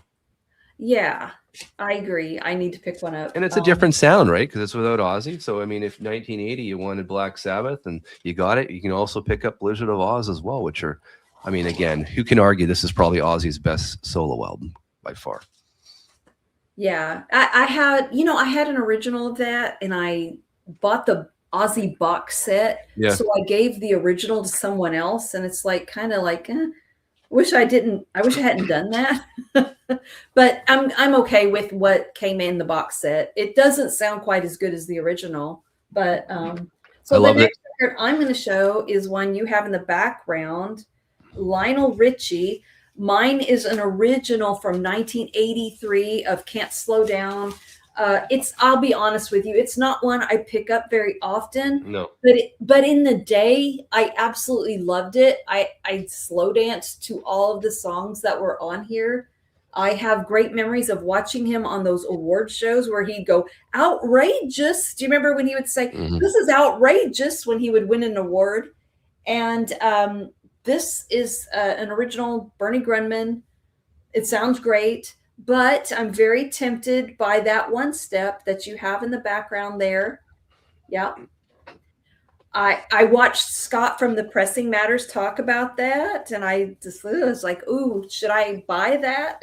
Yeah, I agree. I need to pick one up. And it's a different sound, right? Because it's without Ozzy. So, I mean, if 1980 you wanted Black Sabbath and you got it, you can also pick up Blizzard of Oz as well, which are, I mean, again, who can argue this is probably Ozzy's best solo album by far? Yeah, I had an original of that, and I bought the Ozzy box set. Yeah. So I gave the original to someone else, and it's like kind of like, I wish I hadn't done that. But I'm okay with what came in the box set. It doesn't sound quite as good as the original, but so the next record I'm going to show is one you have in the background, Lionel Richie. Mine is an original from 1983 of Can't Slow Down. I'll be honest with you, it's not one I pick up very often. No. But in the day, I absolutely loved it. I slow danced to all of the songs that were on here. I have great memories of watching him on those award shows where he'd go, outrageous. Do you remember when he would say, this is outrageous, when he would win an award? And this is an original Bernie Grundman. It sounds great, but I'm very tempted by that one step that you have in the background there. Yeah. I watched Scott from the Pressing Matters talk about that, and I just was like, ooh, should I buy that?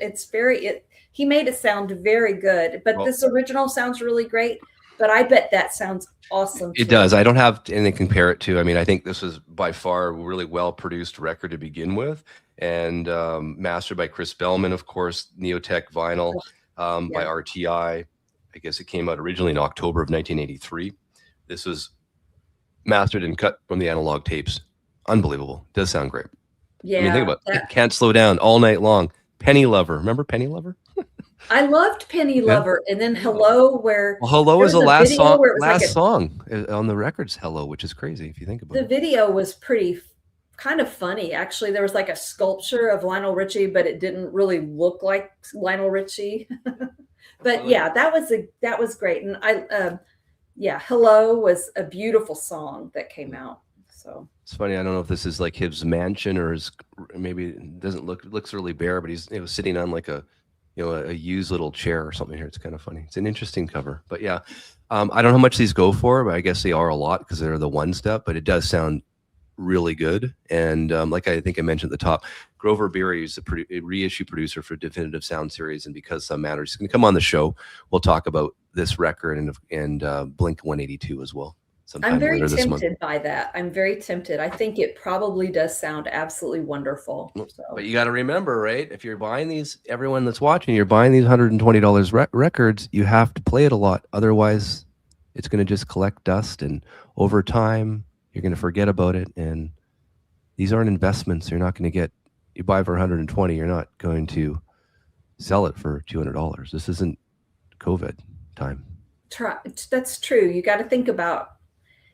He made it sound very good, but this original sounds really great, but I bet that sounds awesome. It does. I don't have anything to compare it to. I mean, I think this was by far a really well-produced record to begin with, and mastered by Chris Bellman, of course, Neotech vinyl by RTI. I guess it came out originally in October of 1983. This was mastered and cut from the analog tapes. Unbelievable. It does sound great. Yeah. I mean, think about it. Can't Slow Down, All Night Long. Penny Lover. Remember Penny Lover? I loved Penny Lover. And then Hello, where Hello is the last song on the records, Hello, which is crazy if you think about it. The video was kind of funny. Actually, there was like a sculpture of Lionel Richie, but it didn't really look like Lionel Richie. But yeah, that was great. And Hello was a beautiful song that came out. So it's funny. I don't know if this is like his mansion or maybe it doesn't looks really bare, but he was sitting on like a used little chair or something here. It's kind of funny. It's an interesting cover, but yeah, I don't know how much these go for, but I guess they are a lot because they're the one step, but it does sound really good. And like I think I mentioned at the top, Grover Beery is a reissue producer for Definitive Sound Series, and Because Some Matters. He's going to come on the show. We'll talk about this record and Blink 182 as well. sometime I'm very later this month. tempted by that. I'm very tempted. I think it probably does sound absolutely wonderful. So, But you got to remember, right? If you're buying these, everyone that's watching, you're buying these $120 records, you have to play it a lot. Otherwise, it's going to just collect dust. And over time, you're going to forget about it. And these aren't investments. You're not going to get, you buy for 120, you're not going to sell it for $200. This isn't COVID time. that's true. You got to think about,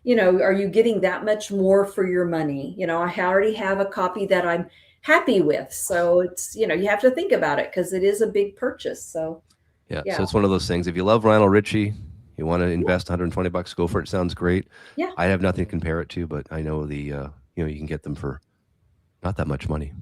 are you getting that much more for your money? I already have a copy that I'm happy with. So it's, you have to think about it because it is a big purchase. So yeah. So it's one of those things. If you love Lionel Richie, you want to invest $120, go for it. Sounds great. Yeah. I have nothing to compare it to, but I know you can get them for not that much money.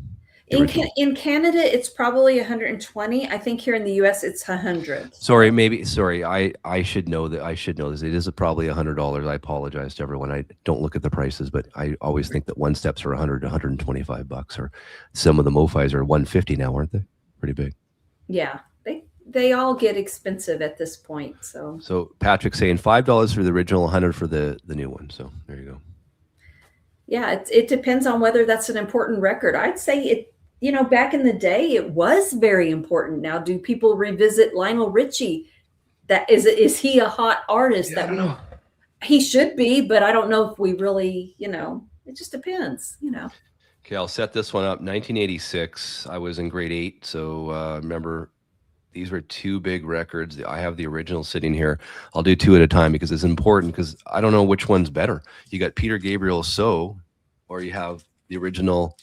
In Canada, it's probably 120. I think here in the US, it's 100. Sorry, I should know that. I should know this. It is probably $100. I apologize to everyone. I don't look at the prices, but I always think that one steps are 100 to 125 bucks, or some of the MoFis are 150 now, aren't they? Pretty big. Yeah, they all get expensive at this point. So Patrick's saying $5 for the original, 100 for the new one. So there you go. Yeah, it depends on whether that's an important record. I'd say it. Back in the day, it was very important. Now, do people revisit Lionel Richie? Is he a hot artist? I don't know. He should be, but I don't know if we really, it just depends, Okay, I'll set this one up. 1986, I was in grade 8. So remember, these were two big records. I have the original sitting here. I'll do two at a time because it's important, because I don't know which one's better. You got Peter Gabriel's So, or you have the original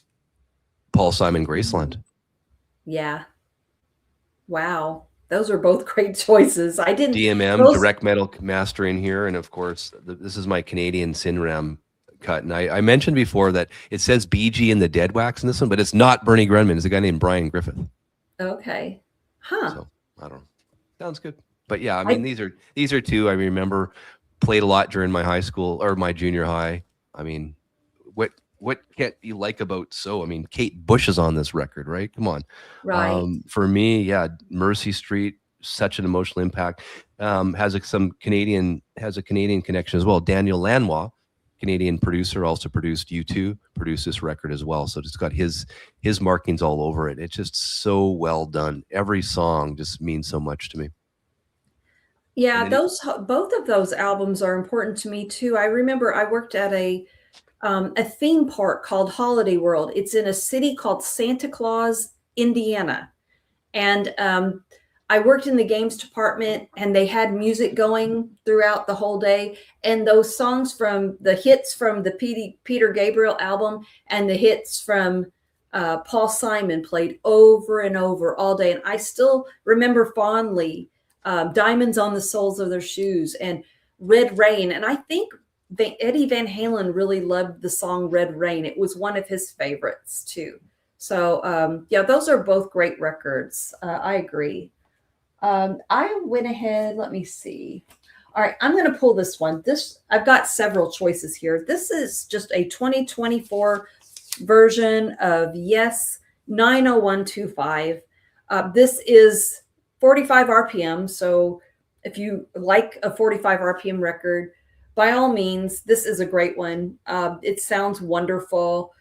Paul Simon Graceland. Yeah. Wow. Those are both great choices. I didn't. DMM, direct metal mastering here. And of course, this is my Canadian Sinram cut. And I mentioned before that it says BG in the Dead Wax in this one, but it's not Bernie Grunman. It's a guy named Brian Griffith. Okay. Huh. So I don't know. Sounds good. But yeah, I mean, these are two I remember played a lot during my high school or my junior high. I mean, what can't you like about So? I mean, Kate Bush is on this record, right? Come on. Right. For me, yeah, Mercy Street, such an emotional impact. Has a Canadian connection as well. Daniel Lanois, Canadian producer, also produced U2, produced this record as well. So it's got his markings all over it. It's just so well done. Every song just means so much to me. Yeah, both of those albums are important to me too. I remember I worked at a theme park called Holiday World. It's in a city called Santa Claus, Indiana. And I worked in the games department, and they had music going throughout the whole day. And those songs from the hits from the Peter Gabriel album and the hits from Paul Simon played over and over all day. And I still remember fondly Diamonds on the Soles of Their Shoes and Red Rain. And I think Eddie Van Halen really loved the song Red Rain. It was one of his favorites too. So yeah, those are both great records. I agree. I went ahead, let me see. All right, I'm going to pull this one. I've got several choices here. This is just a 2024 version of Yes 90125. This is 45 RPM. So if you like a 45 RPM record, by all means, this is a great one. It sounds wonderful.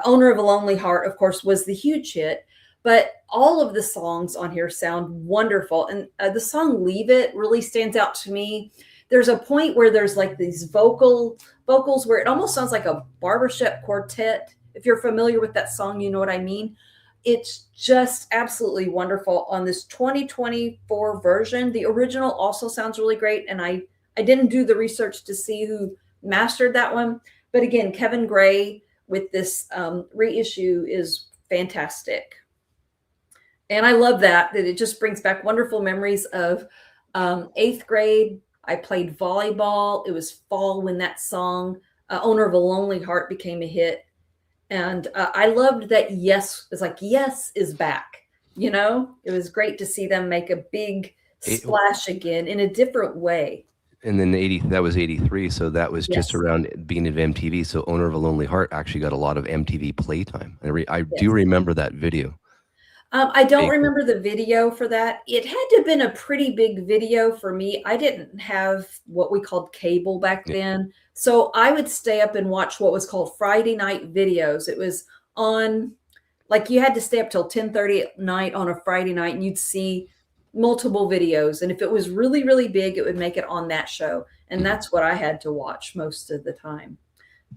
Owner of a Lonely Heart, of course, was the huge hit, but all of the songs on here sound wonderful. And the song Leave It really stands out to me. There's a point where there's like these vocals where it almost sounds like a barbershop quartet. If you're familiar with that song, you know what I mean. It's just absolutely wonderful on this 2024 version. The original also sounds really great. And I didn't do the research to see who mastered that one. But again, Kevin Gray with this reissue is fantastic. And I love that it just brings back wonderful memories of 8th grade. I played volleyball. It was fall when that song, Owner of a Lonely Heart, became a hit. And I loved that Yes is like, Yes is back. You know, it was great to see them make a big splash again in a different way. And then that was 83. So that was just around being of MTV. So Owner of a Lonely Heart actually got a lot of MTV playtime. I do remember that video. I don't Big. remember the video for that. It had to have been a pretty big video for me. I didn't have what we called cable back Yeah. then. So I would stay up and watch what was called Friday night videos. It was on, like, you had to stay up till 10:30 at night on a Friday night and you'd see multiple videos. And if it was really, really big, it would make it on that show. And Mhm. that's what I had to watch most of the time.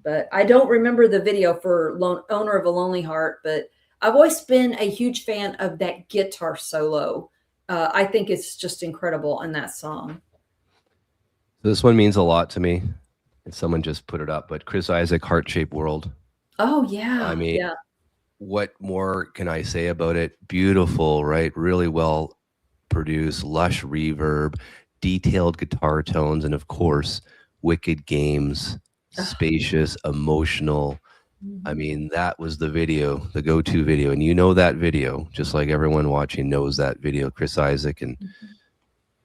But I don't remember the video for Owner of a Lonely Heart, but I've always been a huge fan of that guitar solo. I think it's just incredible in that song. So this one means a lot to me. And someone just put it up, but Chris Isaak, Heart-Shaped World. Oh, I yeah. mean, Yeah. what more can I say about it? Beautiful, right? Really well produced, lush reverb, detailed guitar tones, and of course, wicked games, spacious, emotional. I mean, that was the video, the go-to video. And you know that video, just like everyone watching knows that video. Chris Isaak and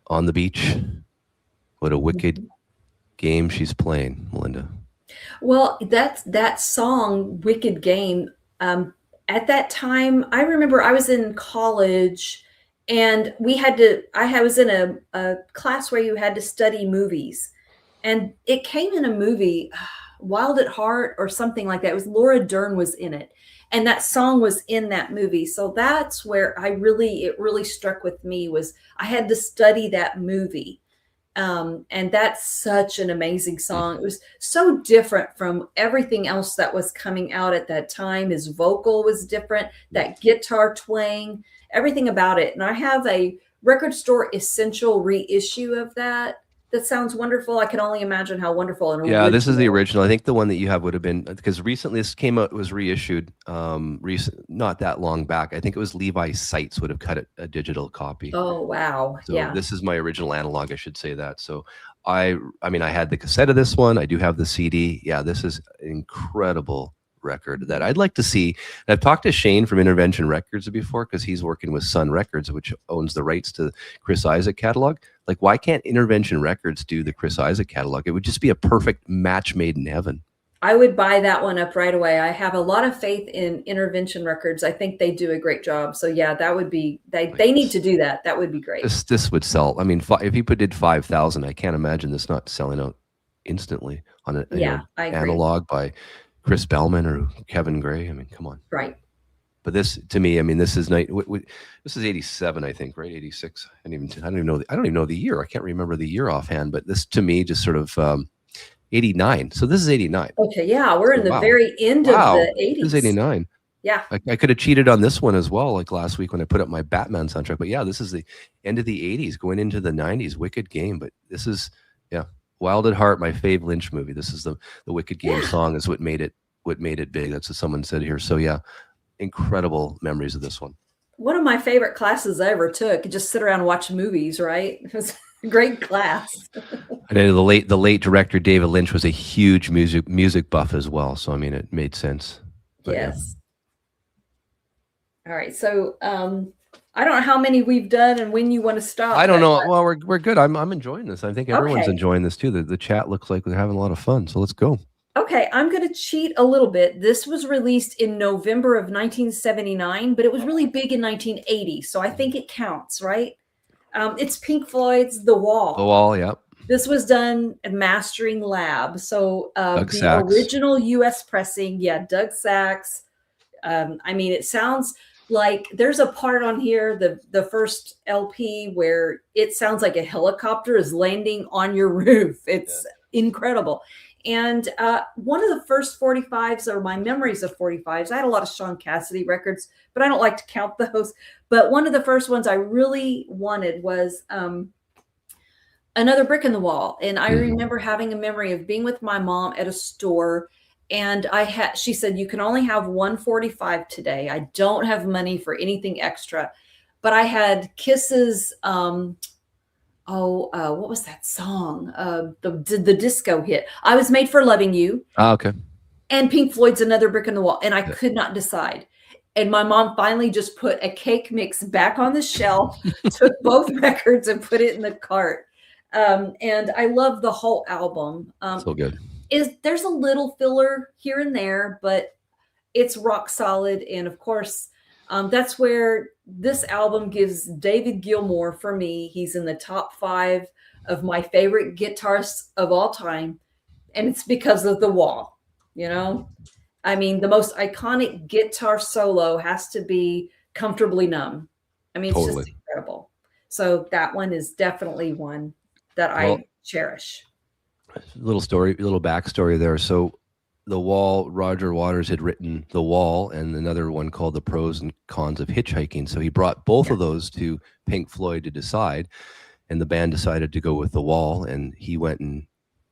On the Beach. What a wicked game she's playing, Melinda. Well, that song, Wicked Game. At that time, I remember I was in college and I was in a class where you had to study movies. And it came in a movie, Wild at Heart or something like that. It was Laura Dern was in it. And that song was in that movie. So that's where it really struck with me was I had to study that movie. And that's such an amazing song. It was so different from everything else that was coming out at that time. His vocal was different, that guitar twang, everything about it. And I have a record store essential reissue of that. That sounds wonderful. I can only imagine how wonderful an Yeah, this is the original. original. I think the one that you have would have been because recently this came out, it was reissued not that long back. I think it was Levi Seitz would have cut it a digital copy. Oh, wow. So Yeah. this is my original analog, I should say that. So I mean, I had the cassette of this one. I do have the CD. Yeah, this is an incredible record that I'd like to see. And I've talked to Shane from Intervention Records before because he's working with Sun Records, which owns the rights to Chris Isaak catalog. Like, why can't Intervention Records do the Chris Isaak catalog? It would just be a perfect match made in heaven. I would buy that one up right away. I have a lot of faith in Intervention Records. I think they do a great job. So yeah, that would be they need to do that. That would be great. This would sell. I mean, if you did 5,000, I can't imagine this not selling out instantly on an I agree. analog by Chris Bellman or Kevin Gray. I mean, come on. Right. But this, to me, I mean, this is this is 87, I think, right? 86. I don't even know the year. I can't remember the year offhand. But this, to me, just sort of 89. So this is 89. Okay, yeah, we're in the very end of the 80s. This is 89. Yeah. I could have cheated on this one as well, like last week when I put up my Batman soundtrack. But yeah, this is the end of the 80s, going into the 90s. Wicked Game. But this is, yeah, Wild at Heart, my fave Lynch movie. This is the Wicked Game song is what made it big. That's what someone said here. So yeah, incredible memories of this one. One of my favorite classes I ever took. Just sit around and watch movies, right? It was a great class. And then the late director David Lynch was a huge music buff as well. So I mean, it made sense. But, yes. Yeah. All right. So I don't know how many we've done and when you want to stop. I don't know. Well, we're good. I'm enjoying this. I think everyone's Okay. enjoying this too. The chat looks like they're having a lot of fun. So let's go. Okay, I'm going to cheat a little bit. This was released in November of 1979, but it was really big in 1980. So I think it counts, right? It's Pink Floyd's The Wall. The Wall, yeah. This was done at Mastering Lab. So the Sachs. original US pressing, yeah, Doug Sachs. I mean, it sounds like there's a part on here, the first LP, where it sounds like a helicopter is landing on your roof. It's incredible. And one of the first 45s, or my memories of 45s, I had a lot of Sean Cassidy records, but I don't like to count those. But one of the first ones I really wanted was Another Brick in the Wall. And I remember having a memory of being with my mom at a store. And she said, you can only have 145 today. I don't have money for anything extra. But I had Kiss's what was that song? The disco hit. I Was Made for Loving You. Oh, okay. And Pink Floyd's Another Brick in the Wall. And I could not decide. And my mom finally just put a cake mix back on the shelf, took both records and put it in the cart. And I love the whole album. So good. There's a little filler here and there, but it's rock solid. And of course, That's where this album gives David Gilmour, for me, he's in the top 5 of my favorite guitarists of all time. And it's because of The Wall, you know? I mean, the most iconic guitar solo has to be Comfortably Numb. I mean, it's just Totally. incredible. So that one is definitely one that Well, I cherish. little backstory there. So The Wall, Roger Waters had written The Wall and another one called The Pros and Cons of Hitchhiking. So he brought both Yeah. of those to Pink Floyd to decide, and the band decided to go with The Wall. And he went and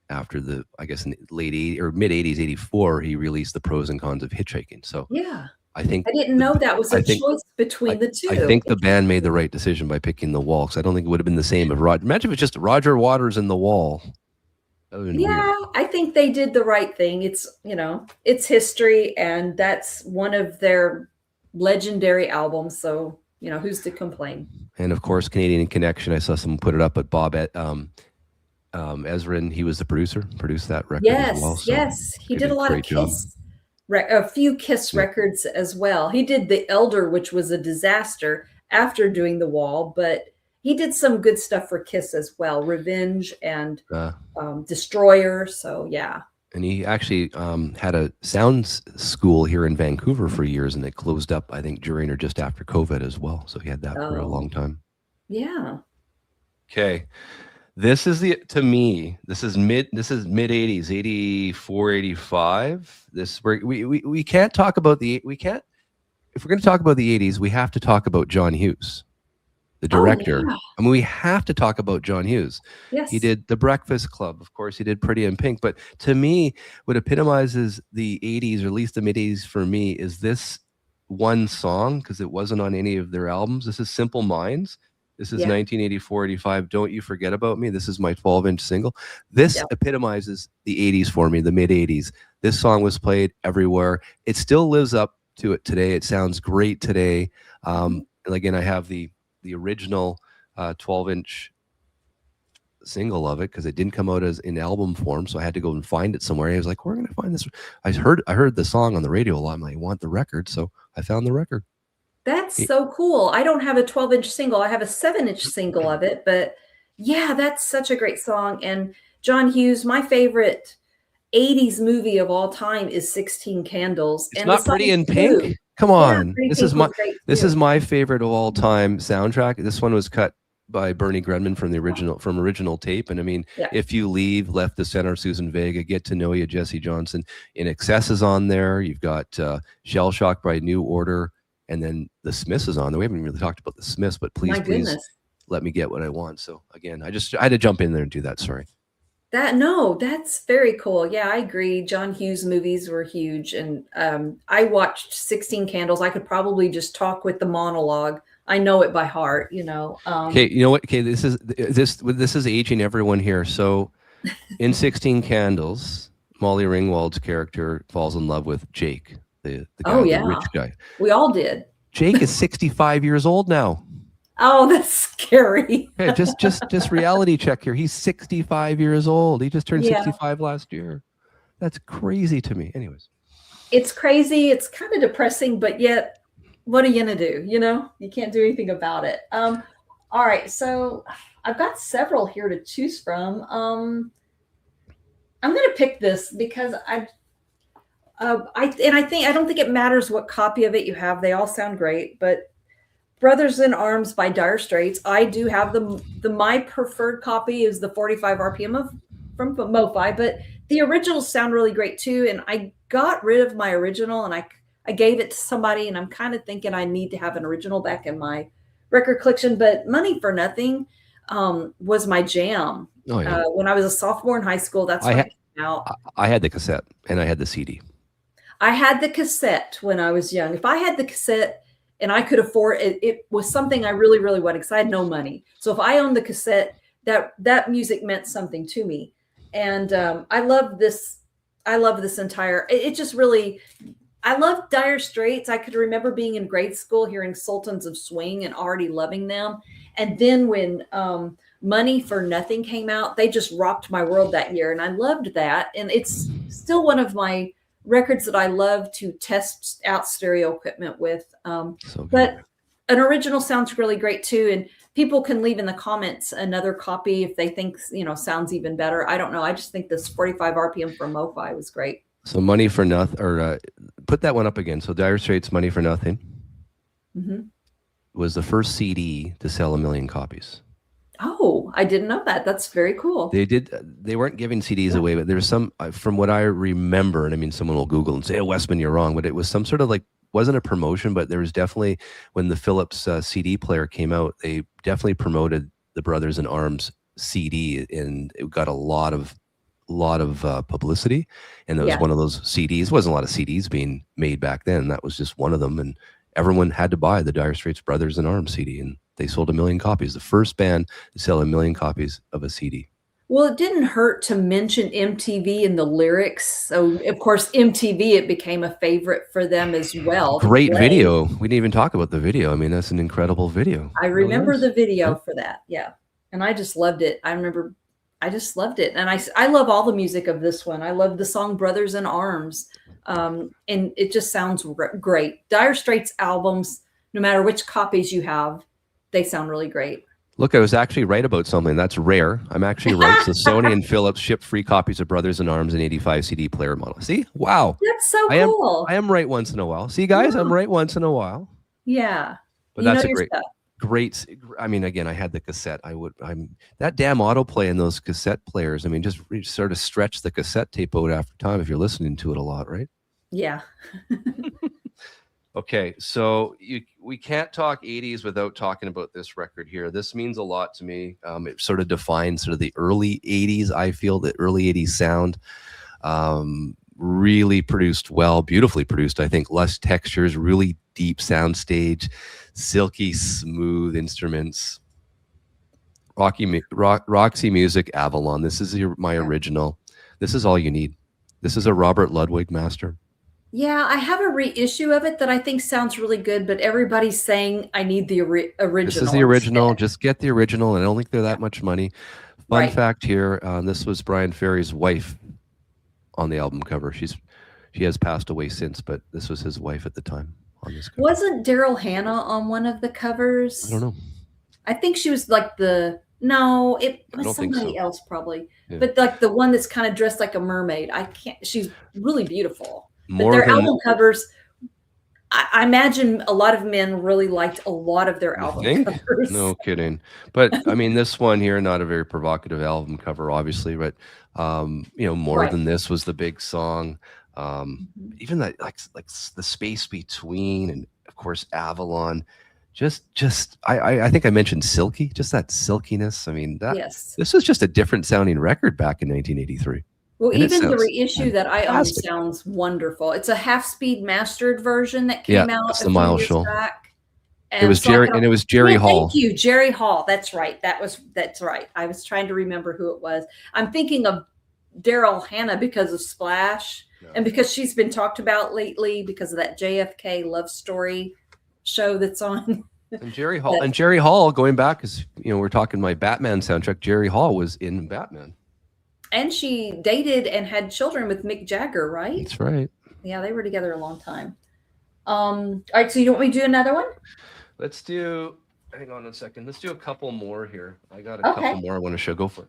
after the, I guess in the late 80s or mid 80s, 84, he released The Pros and Cons of Hitchhiking. So Yeah. I think I didn't know that was I a think choice between the I two. think the band made the right decision by picking The Wall, because I don't think it would have been the same if imagine if it's just Roger Waters and The Wall. That would have been weird. Yeah, I think they did the right thing. It's, it's history, and that's one of their legendary albums. So, who's to complain? And of course, Canadian Connection. I saw someone put it up, but Bob Ezrin, he was the producer, produced that record as well. So Yes, he did a lot of great job. Kiss, a few Kiss records as well. He did The Elder, which was a disaster after doing The Wall, but he did some good stuff for Kiss as well, Revenge and Destroyer. So yeah. And he actually had a sound school here in Vancouver for years, and it closed up, I think, during or just after COVID as well. So he had that for a long time. Yeah. Okay. This is mid 80s, 84, 85. We can't talk about if we're going to talk about the 80s, we have to talk about John Hughes, the director. Yeah. I mean, we have to talk about John Hughes. Yes. He did The Breakfast Club. Of course, he did Pretty in Pink. But to me, what epitomizes the 80s, or at least the mid 80s for me, is this one song, because it wasn't on any of their albums. This is Simple Minds. This is 1984, 85. Don't You Forget About Me. This is my 12-inch single. This epitomizes the 80s for me, the mid 80s. This song was played everywhere. It still lives up to it today. It sounds great today. And again, I have the original 12-inch single of it, because it didn't come out as in album form, so I had to go and find it somewhere. I was like, "We're gonna find this." I heard the song on the radio a lot. I'm like, "I want the record," so I found the record. That's so cool. I don't have a 12-inch single. I have a 7-inch single of it, but yeah, that's such a great song. And John Hughes, my favorite 80s movie of all time is 16 Candles. It's and not Pretty in Pink. Come on. This is my favorite of all time soundtrack. This one was cut by Bernie Grunman from original tape. And I mean, If You Leave, Left the Center, Susan Vega, Get to Know You, Jesse Johnson. In Excess is on there. You've got Shell Shock by New Order. And then the Smiths is on there. We haven't really talked about the Smiths, but please let me get what I want. So again, I had to jump in there and do that. Sorry. That's very cool. Yeah, I agree. John Hughes movies were huge. And I watched 16 Candles. I could probably just talk with the monologue. I know it by heart, Okay, you know what? Okay, this is aging everyone here. So in 16 Candles, Molly Ringwald's character falls in love with Jake, the guy, the rich guy. We all did. Jake is 65 years old now. Oh, that's scary. Okay, just reality check here. He's 65 years old. He just turned 65 last year. That's crazy to me. Anyways. It's crazy. It's kind of depressing, but yet what are you going to do? You can't do anything about it. All right. So I've got several here to choose from. I'm going to pick this because I don't think it matters what copy of it you have. They all sound great, but Brothers in Arms by Dire Straits. I do have my preferred copy is the 45 RPM from MoFi, but the originals sound really great too. And I got rid of my original and I gave it to somebody, and I'm kind of thinking I need to have an original back in my record collection. But Money for Nothing was my jam. When I was a sophomore in high school. That's when it came out. I had the cassette and I had the CD. I had the cassette when I was young. If I had the cassette and I could afford it, it was something I really, really wanted because I had no money. So if I owned the cassette, that music meant something to me. And I love this. I love this entire, it just really, I love Dire Straits. I could remember being in grade school, hearing Sultans of Swing and already loving them. And then when Money for Nothing came out, they just rocked my world that year. And I loved that. And it's still one of my records that I love to test out stereo equipment with. So good. But an original sounds really great too. And people can leave in the comments another copy if they think, sounds even better. I don't know. I just think this 45 RPM from MoFi was great. So Money for Nothing, or put that one up again. So Dire Straits' Money for Nothing was the first CD to sell 1 million copies. Oh, I didn't know that. That's very cool. They weren't giving CDs away, but there's some, from what I remember, and I mean, someone will Google and say, "Oh, Westman, you're wrong," but it was some sort of wasn't a promotion, but there was definitely, when the Philips CD player came out, they definitely promoted the Brothers in Arms CD, and it got a lot of publicity. And that was one of those CDs. There wasn't a lot of CDs being made back then. That was just one of them, and everyone had to buy the Dire Straits Brothers in Arms CD, and they sold 1 million copies. The first band to sell 1 million copies of a CD. Well, it didn't hurt to mention MTV in the lyrics. So, of course, MTV, it became a favorite for them as well. Great video. We didn't even talk about the video. I mean, that's an incredible video. I remember the video for that. Yeah. And I just loved it. I just loved it. And I love all the music of this one. I love the song Brothers in Arms. And it just sounds great. Dire Straits albums, no matter which copies you have, they sound really great. Look, I was actually right about something. That's rare. I'm actually right. So Sony and Philips shipped free copies of Brothers in Arms and 85 CD player model. See? Wow. That's so cool. I am right once in a while. See, guys, I'm right once in a while. Yeah. But that's a great. I mean, again, I had the cassette. That damn autoplay in those cassette players. I mean, just sort of stretch the cassette tape out after time if you're listening to it a lot, right? Yeah. Okay, so we can't talk 80s without talking about this record here. This means a lot to me. It sort of defines sort of the early 80s. I feel the early 80s sound, really produced well, beautifully produced. I think lush textures, really deep sound stage, silky smooth instruments. Roxy Music, Avalon. This is my original. This is all you need. This is a Robert Ludwig master. Yeah, I have a reissue of it that I think sounds really good, but everybody's saying I need the original. This is the original. Just get the original, and I don't think they're that much money. Fun fact here, this was Brian Ferry's wife on the album cover. She has passed away since, but this was his wife at the time on this cover. Wasn't Daryl Hannah on one of the covers? I don't know. I think she was like it was somebody else probably. Yeah. But like the one that's kind of dressed like a mermaid. She's really beautiful. But their album covers, I imagine a lot of men really liked a lot of their album covers. No kidding. But I mean, this one here, not a very provocative album cover, obviously, but More Than This was the big song. Even that, like the space between, and of course Avalon. I think I mentioned silky, just that silkiness. I mean, this was just a different sounding record back in 1983. Well, and even the reissue that I own sounds wonderful. It's a half-speed mastered version that came out a few years back. And it was Jerry Hall. Thank you, Jerry Hall. That's right. That's right. I was trying to remember who it was. I'm thinking of Daryl Hannah because of Splash, and because she's been talked about lately because of that JFK love story show that's on. And Jerry Hall, going back, because we're talking my Batman soundtrack. Jerry Hall was in Batman. And she dated and had children with Mick Jagger, right? That's right. Yeah, they were together a long time. All right, so you want me to do another one? Let's do, hang on a second. Let's do a couple more here. I got a couple more I want to show. Go for it.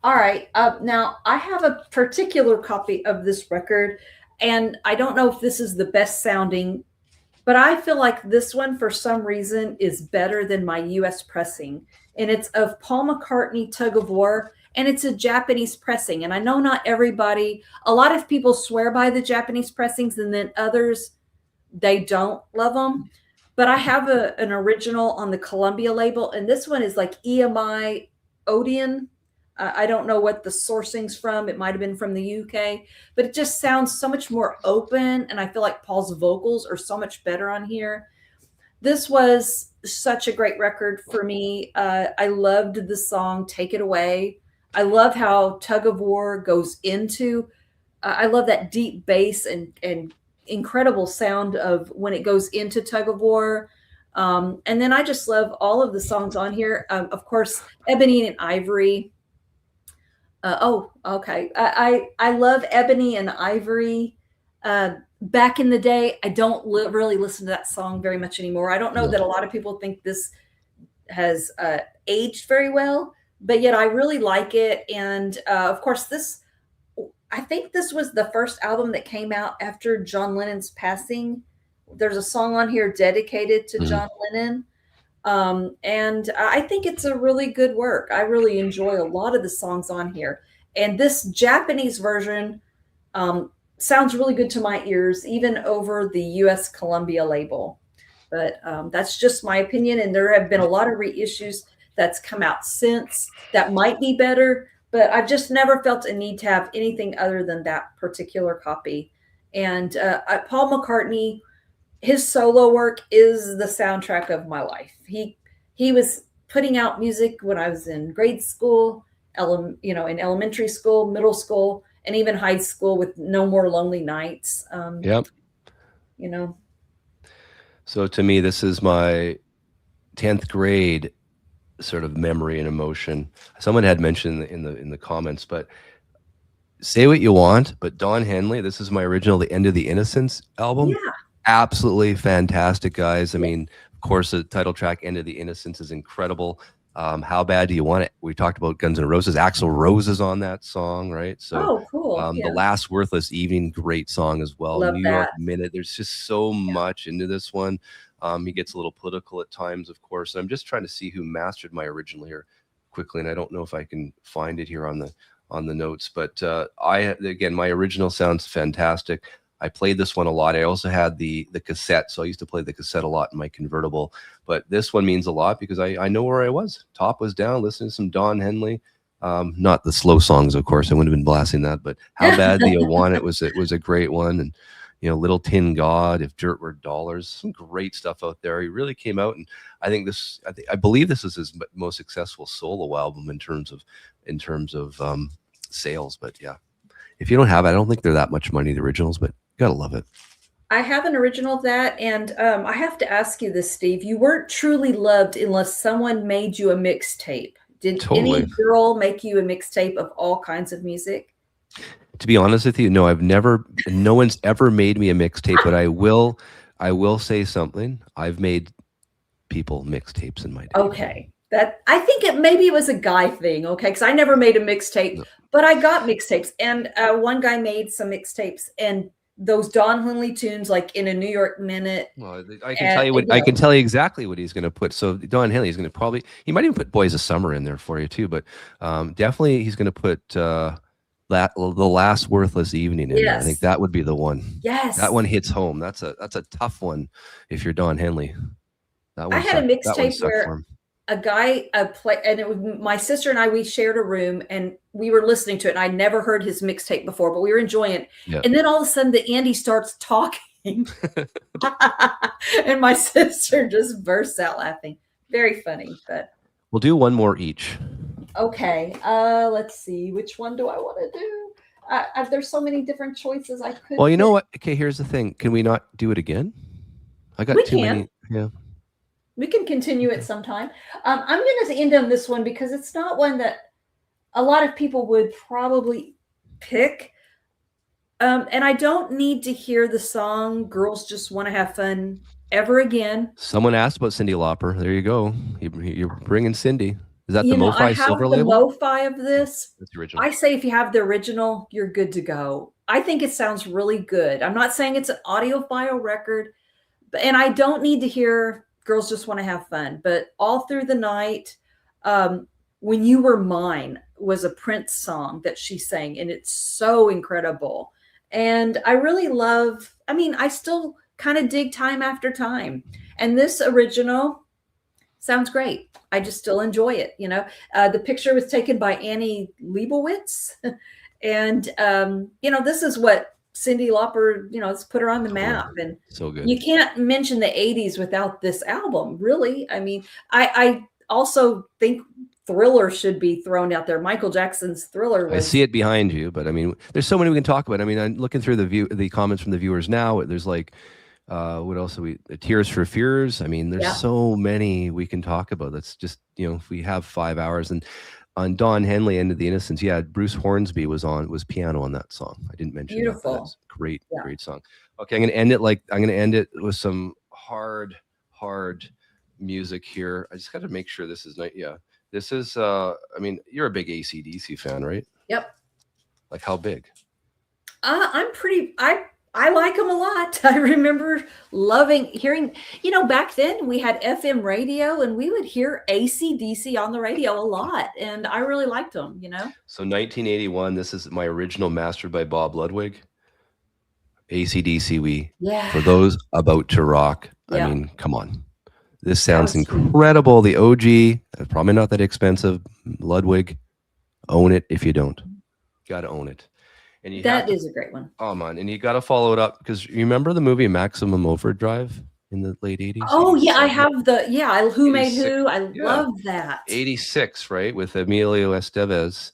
All right. Now, I have a particular copy of this record, and I don't know if this is the best sounding, but I feel like this one, for some reason, is better than my U.S. pressing. And it's of Paul McCartney, Tug of War. And it's a Japanese pressing. And I know not everybody, a lot of people swear by the Japanese pressings, and then others, they don't love them. But I have an original on the Columbia label. And this one is like EMI Odeon. I don't know what the sourcing's from. It might have been from the UK. But it just sounds so much more open. And I feel like Paul's vocals are so much better on here. This was such a great record for me. I loved the song Take It Away. I love how Tug of War goes into, I love that deep bass and incredible sound of when it goes into Tug of War. And then I just love all of the songs on here. Of course, Ebony and Ivory. I love Ebony and Ivory. Back in the day, I don't really listen to that song very much anymore. I don't know No. that a lot of people think this has aged very well, but yet I really like it. And of course, I think this was the first album that came out after John Lennon's passing. There's a song on here dedicated to John Lennon. And I think it's a really good work. I really enjoy a lot of the songs on here. And this Japanese version sounds really good to my ears, even over the US Columbia label. But that's just my opinion. And there have been a lot of reissues that's come out since that might be better, but I've just never felt a need to have anything other than that particular copy. And Paul McCartney, his solo work is the soundtrack of my life. He was putting out music when I was in grade school, in elementary school, middle school, and even high school with No More Lonely Nights. Yep. So to me, this is my 10th grade sort of memory and emotion. Someone had mentioned in the comments, but say what you want, but Don Henley, this is my original The End of the Innocence album. Yeah. Absolutely fantastic, guys. I mean, of course, the title track End of the Innocence is incredible. How Bad Do You Want It? We talked about Guns N' Roses. Axl Rose is on that song, right? So cool. The Last Worthless Evening, great song as well. Love New that. York Minute. There's just so much into this one. He gets a little political at times, of course. And I'm just trying to see who mastered my original here quickly, and I don't know if I can find it here on the notes. But again, my original sounds fantastic. I played this one a lot. I also had the cassette, so I used to play the cassette a lot in my convertible. But this one means a lot because I know where I was. Top was down, listening to some Don Henley. Not the slow songs, of course. I wouldn't have been blasting that. But How Bad Do You Want It was a great one. And Little Tin God, If Dirt Were Dollars, some great stuff out there. He really came out, and I believe this is his most successful solo album in terms of sales. But yeah, if you don't have it, I don't think they're that much money, the originals, but you gotta love it. I have an original of that, and I have to ask you this, Steve. You weren't truly loved unless someone made you a mixtape. Did any girl make you a mixtape of all kinds of music? To be honest with you, no, no one's ever made me a mixtape, but I will say something. I've made people mixtapes in my day. Okay. I think maybe it was a guy thing, okay? Because I never made a mixtape, but I got mixtapes. And one guy made some mixtapes, and those Don Henley tunes, like in a New York Minute. Well, I can tell you exactly what he's going to put. So Don Henley is going to he might even put Boys of Summer in there for you too, but definitely he's going to put The Last Worthless Evening in there. I think that would be the one. Yes. That one hits home. That's a tough one if you're Don Henley. I had a mixtape where a guy and it was my sister and I, we shared a room and we were listening to it, and I never heard his mixtape before, but we were enjoying it. Yeah. And then all of a sudden Andy starts talking and my sister just bursts out laughing. Very funny. But we'll do one more each. Okay. Let's see. Which one do I want to do? There's so many different choices I could. Well, you know what? Okay, here's the thing. Can we not do it again? I got too many. Yeah. We can continue it sometime. I'm going to end on this one because it's not one that a lot of people would probably pick. And I don't need to hear the song Girls Just Want to Have Fun ever again. Someone asked about Cyndi Lauper. There you go. You're bringing Cindy. Is that the MoFi Silver label? I have the MoFi of this. That's the original. I say if you have the original, you're good to go. I think it sounds really good. I'm not saying it's an audiophile record, and I don't need to hear Girls Just Want to Have Fun. But All Through the Night, When You Were Mine was a Prince song that she sang, and it's so incredible. And I really love, I still kind of dig Time After Time. And this original sounds great. I just still enjoy it. The picture was taken by Annie Leibovitz. And, this is what Cyndi Lauper, let's put her on the map. And so good. You can't mention the 80s without this album, really. I also think Thriller should be thrown out there. Michael Jackson's Thriller was... I see it behind you, but there's so many we can talk about. I'm looking through the comments from the viewers now. There's like, what else are we? Tears for Fears. There's so many we can talk about. That's just, if we have 5 hours. And on Don Henley, End of the Innocents. Yeah, Bruce Hornsby was piano on that song. I didn't mention that, but Beautiful. that's great, Yeah. great song. Okay, I'm gonna end it with some hard music here. I just got to make sure this is not. Yeah, this is. I mean, you're a big AC/DC fan, right? Yep. Like how big? I'm pretty. I like them a lot. I remember hearing, back then we had FM radio and we would hear AC/DC on the radio a lot. And I really liked them, So 1981, this is my original mastered by Bob Ludwig. AC/DC, for those about to rock. Yeah. I mean, come on. This sounds incredible. The OG, probably not that expensive. Ludwig, own it if you don't. Got to own it. And that is a great one. Oh man, and you got to follow it up because you remember the movie Maximum Overdrive in the late 80s? Oh yeah, I have Who Made Who. I love that. 86, right, with Emilio Estevez,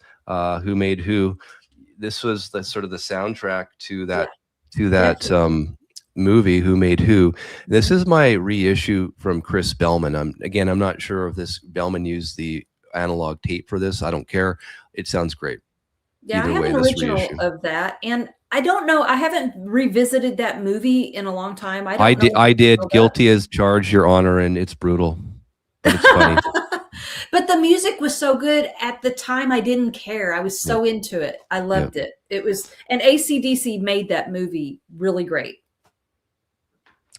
Who Made Who. This was the sort of the soundtrack to that movie, Who Made Who. This is my reissue from Chris Bellman. I'm not sure if this Bellman used the analog tape for this. I don't care. It sounds great. Yeah, I have an original of that, and I don't know. I haven't revisited that movie in a long time. I did. Guilty as charged, Your Honor, and it's brutal, but it's funny. But the music was so good at the time. I didn't care. I was so into it. I loved it. It was, and AC/DC made that movie really great.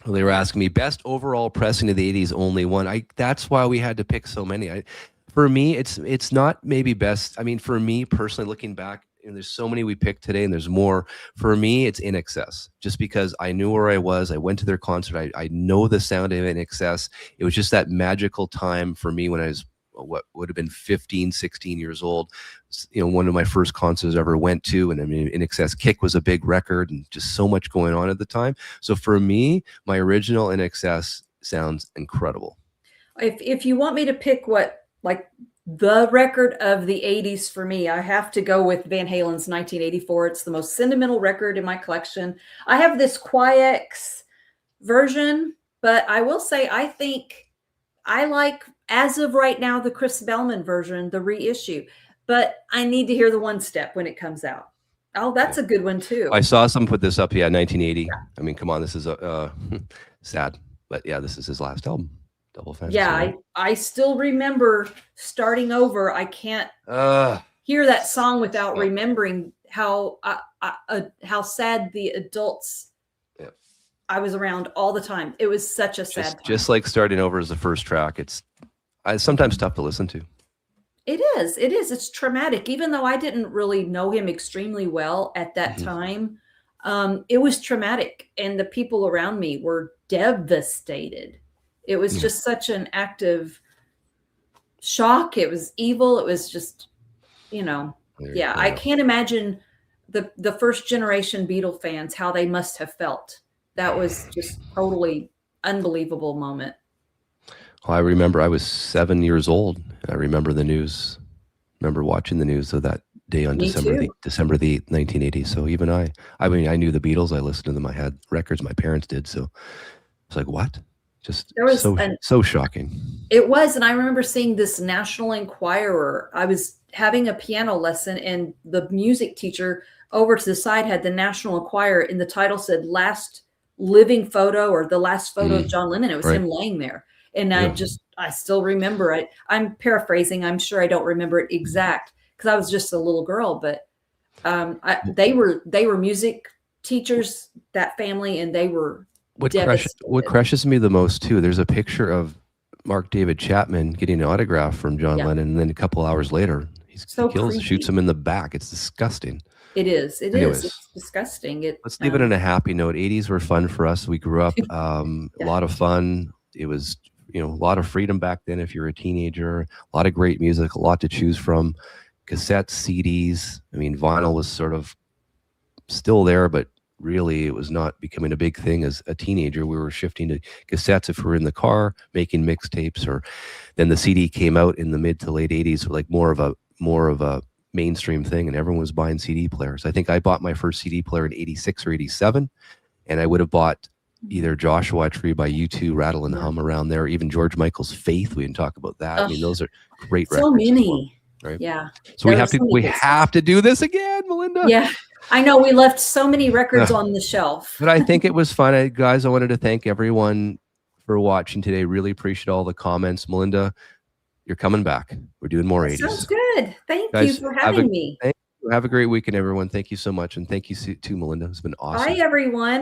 Well, they were asking me best overall pressing of the 80s, only one. That's why we had to pick so many. For me, it's not maybe best. I mean, for me personally, looking back, and there's so many we picked today, and there's more. For me, it's In Excess, just because I knew where I was. I went to their concert. I know the sound of In Excess. It was just that magical time for me when I was what would have been 15, 16 years old. One of my first concerts I ever went to, and I mean, In Excess Kick was a big record, and just so much going on at the time. So for me, my original In Excess sounds incredible. If you want me to pick the record of the 80s for me, I have to go with Van Halen's 1984. It's the most sentimental record in my collection. I have this QuiX version, but I will say I think I like, as of right now, the Chris Bellman version, the reissue. But I need to hear the one step when it comes out. Oh, that's a good one too. I saw someone put this up. 1980. Yeah. I mean, come on, this is sad, but yeah, this is his last album. Double Fantasy. Yeah, I still remember starting over. I can't hear that song without remembering how sad the adults I was around all the time. It was such a sad time. Just like starting over as the first track. It's sometimes tough to listen to. It is. It's traumatic. Even though I didn't really know him extremely well at that time, it was traumatic. And the people around me were devastated. It was just such an active shock. It was evil. It was just, I can't imagine the first generation Beatle fans, how they must have felt. That was just totally unbelievable moment. Well, I remember I was 7 years old. I remember the news. Remember watching the news of that day on December the 8th, 1980. So even I mean, I knew the Beatles. I listened to them. I had records. My parents did. So it's like, what? Just so shocking. It was. And I remember seeing this National Enquirer. I was having a piano lesson, and the music teacher over to the side had the National Enquirer, and the title said last living photo, or the last photo of John Lennon. It was him laying there. And I still remember it. I'm paraphrasing. I'm sure I don't remember it exact because I was just a little girl, but they were music teachers, that family, and they were What crushes me the most too, there's a picture of Mark David Chapman getting an autograph from John Lennon, and then a couple hours later he shoots him in the back. It's disgusting. It is. It's disgusting. Let's leave it on a happy note. 80s were fun for us. We grew up, a lot of fun. It was, a lot of freedom back then if you're a teenager, a lot of great music, a lot to choose from. Cassettes, CDs. I mean, vinyl was sort of still there, but really it was not becoming a big thing as a teenager. We were shifting to cassettes if we were in the car making mixtapes, or then the CD came out in the mid to late 80s, like more of a mainstream thing, and everyone was buying CD players. I think I bought my first CD player in 86 or 87, and I would have bought either Joshua Tree by U2, Rattle and Hum around there, or even George Michael's Faith. We didn't talk about that. I mean, those are great records. So many. right? Yeah. So we have to do this again, Melinda. Yeah. I know we left so many records on the shelf. But I think it was fun. Guys, I wanted to thank everyone for watching today. Really appreciate all the comments. Melinda, you're coming back. We're doing more 80s. Sounds good. Thank you for having me. Have a great weekend, everyone. Thank you so much. And thank you to Melinda. It's been awesome. Bye, everyone.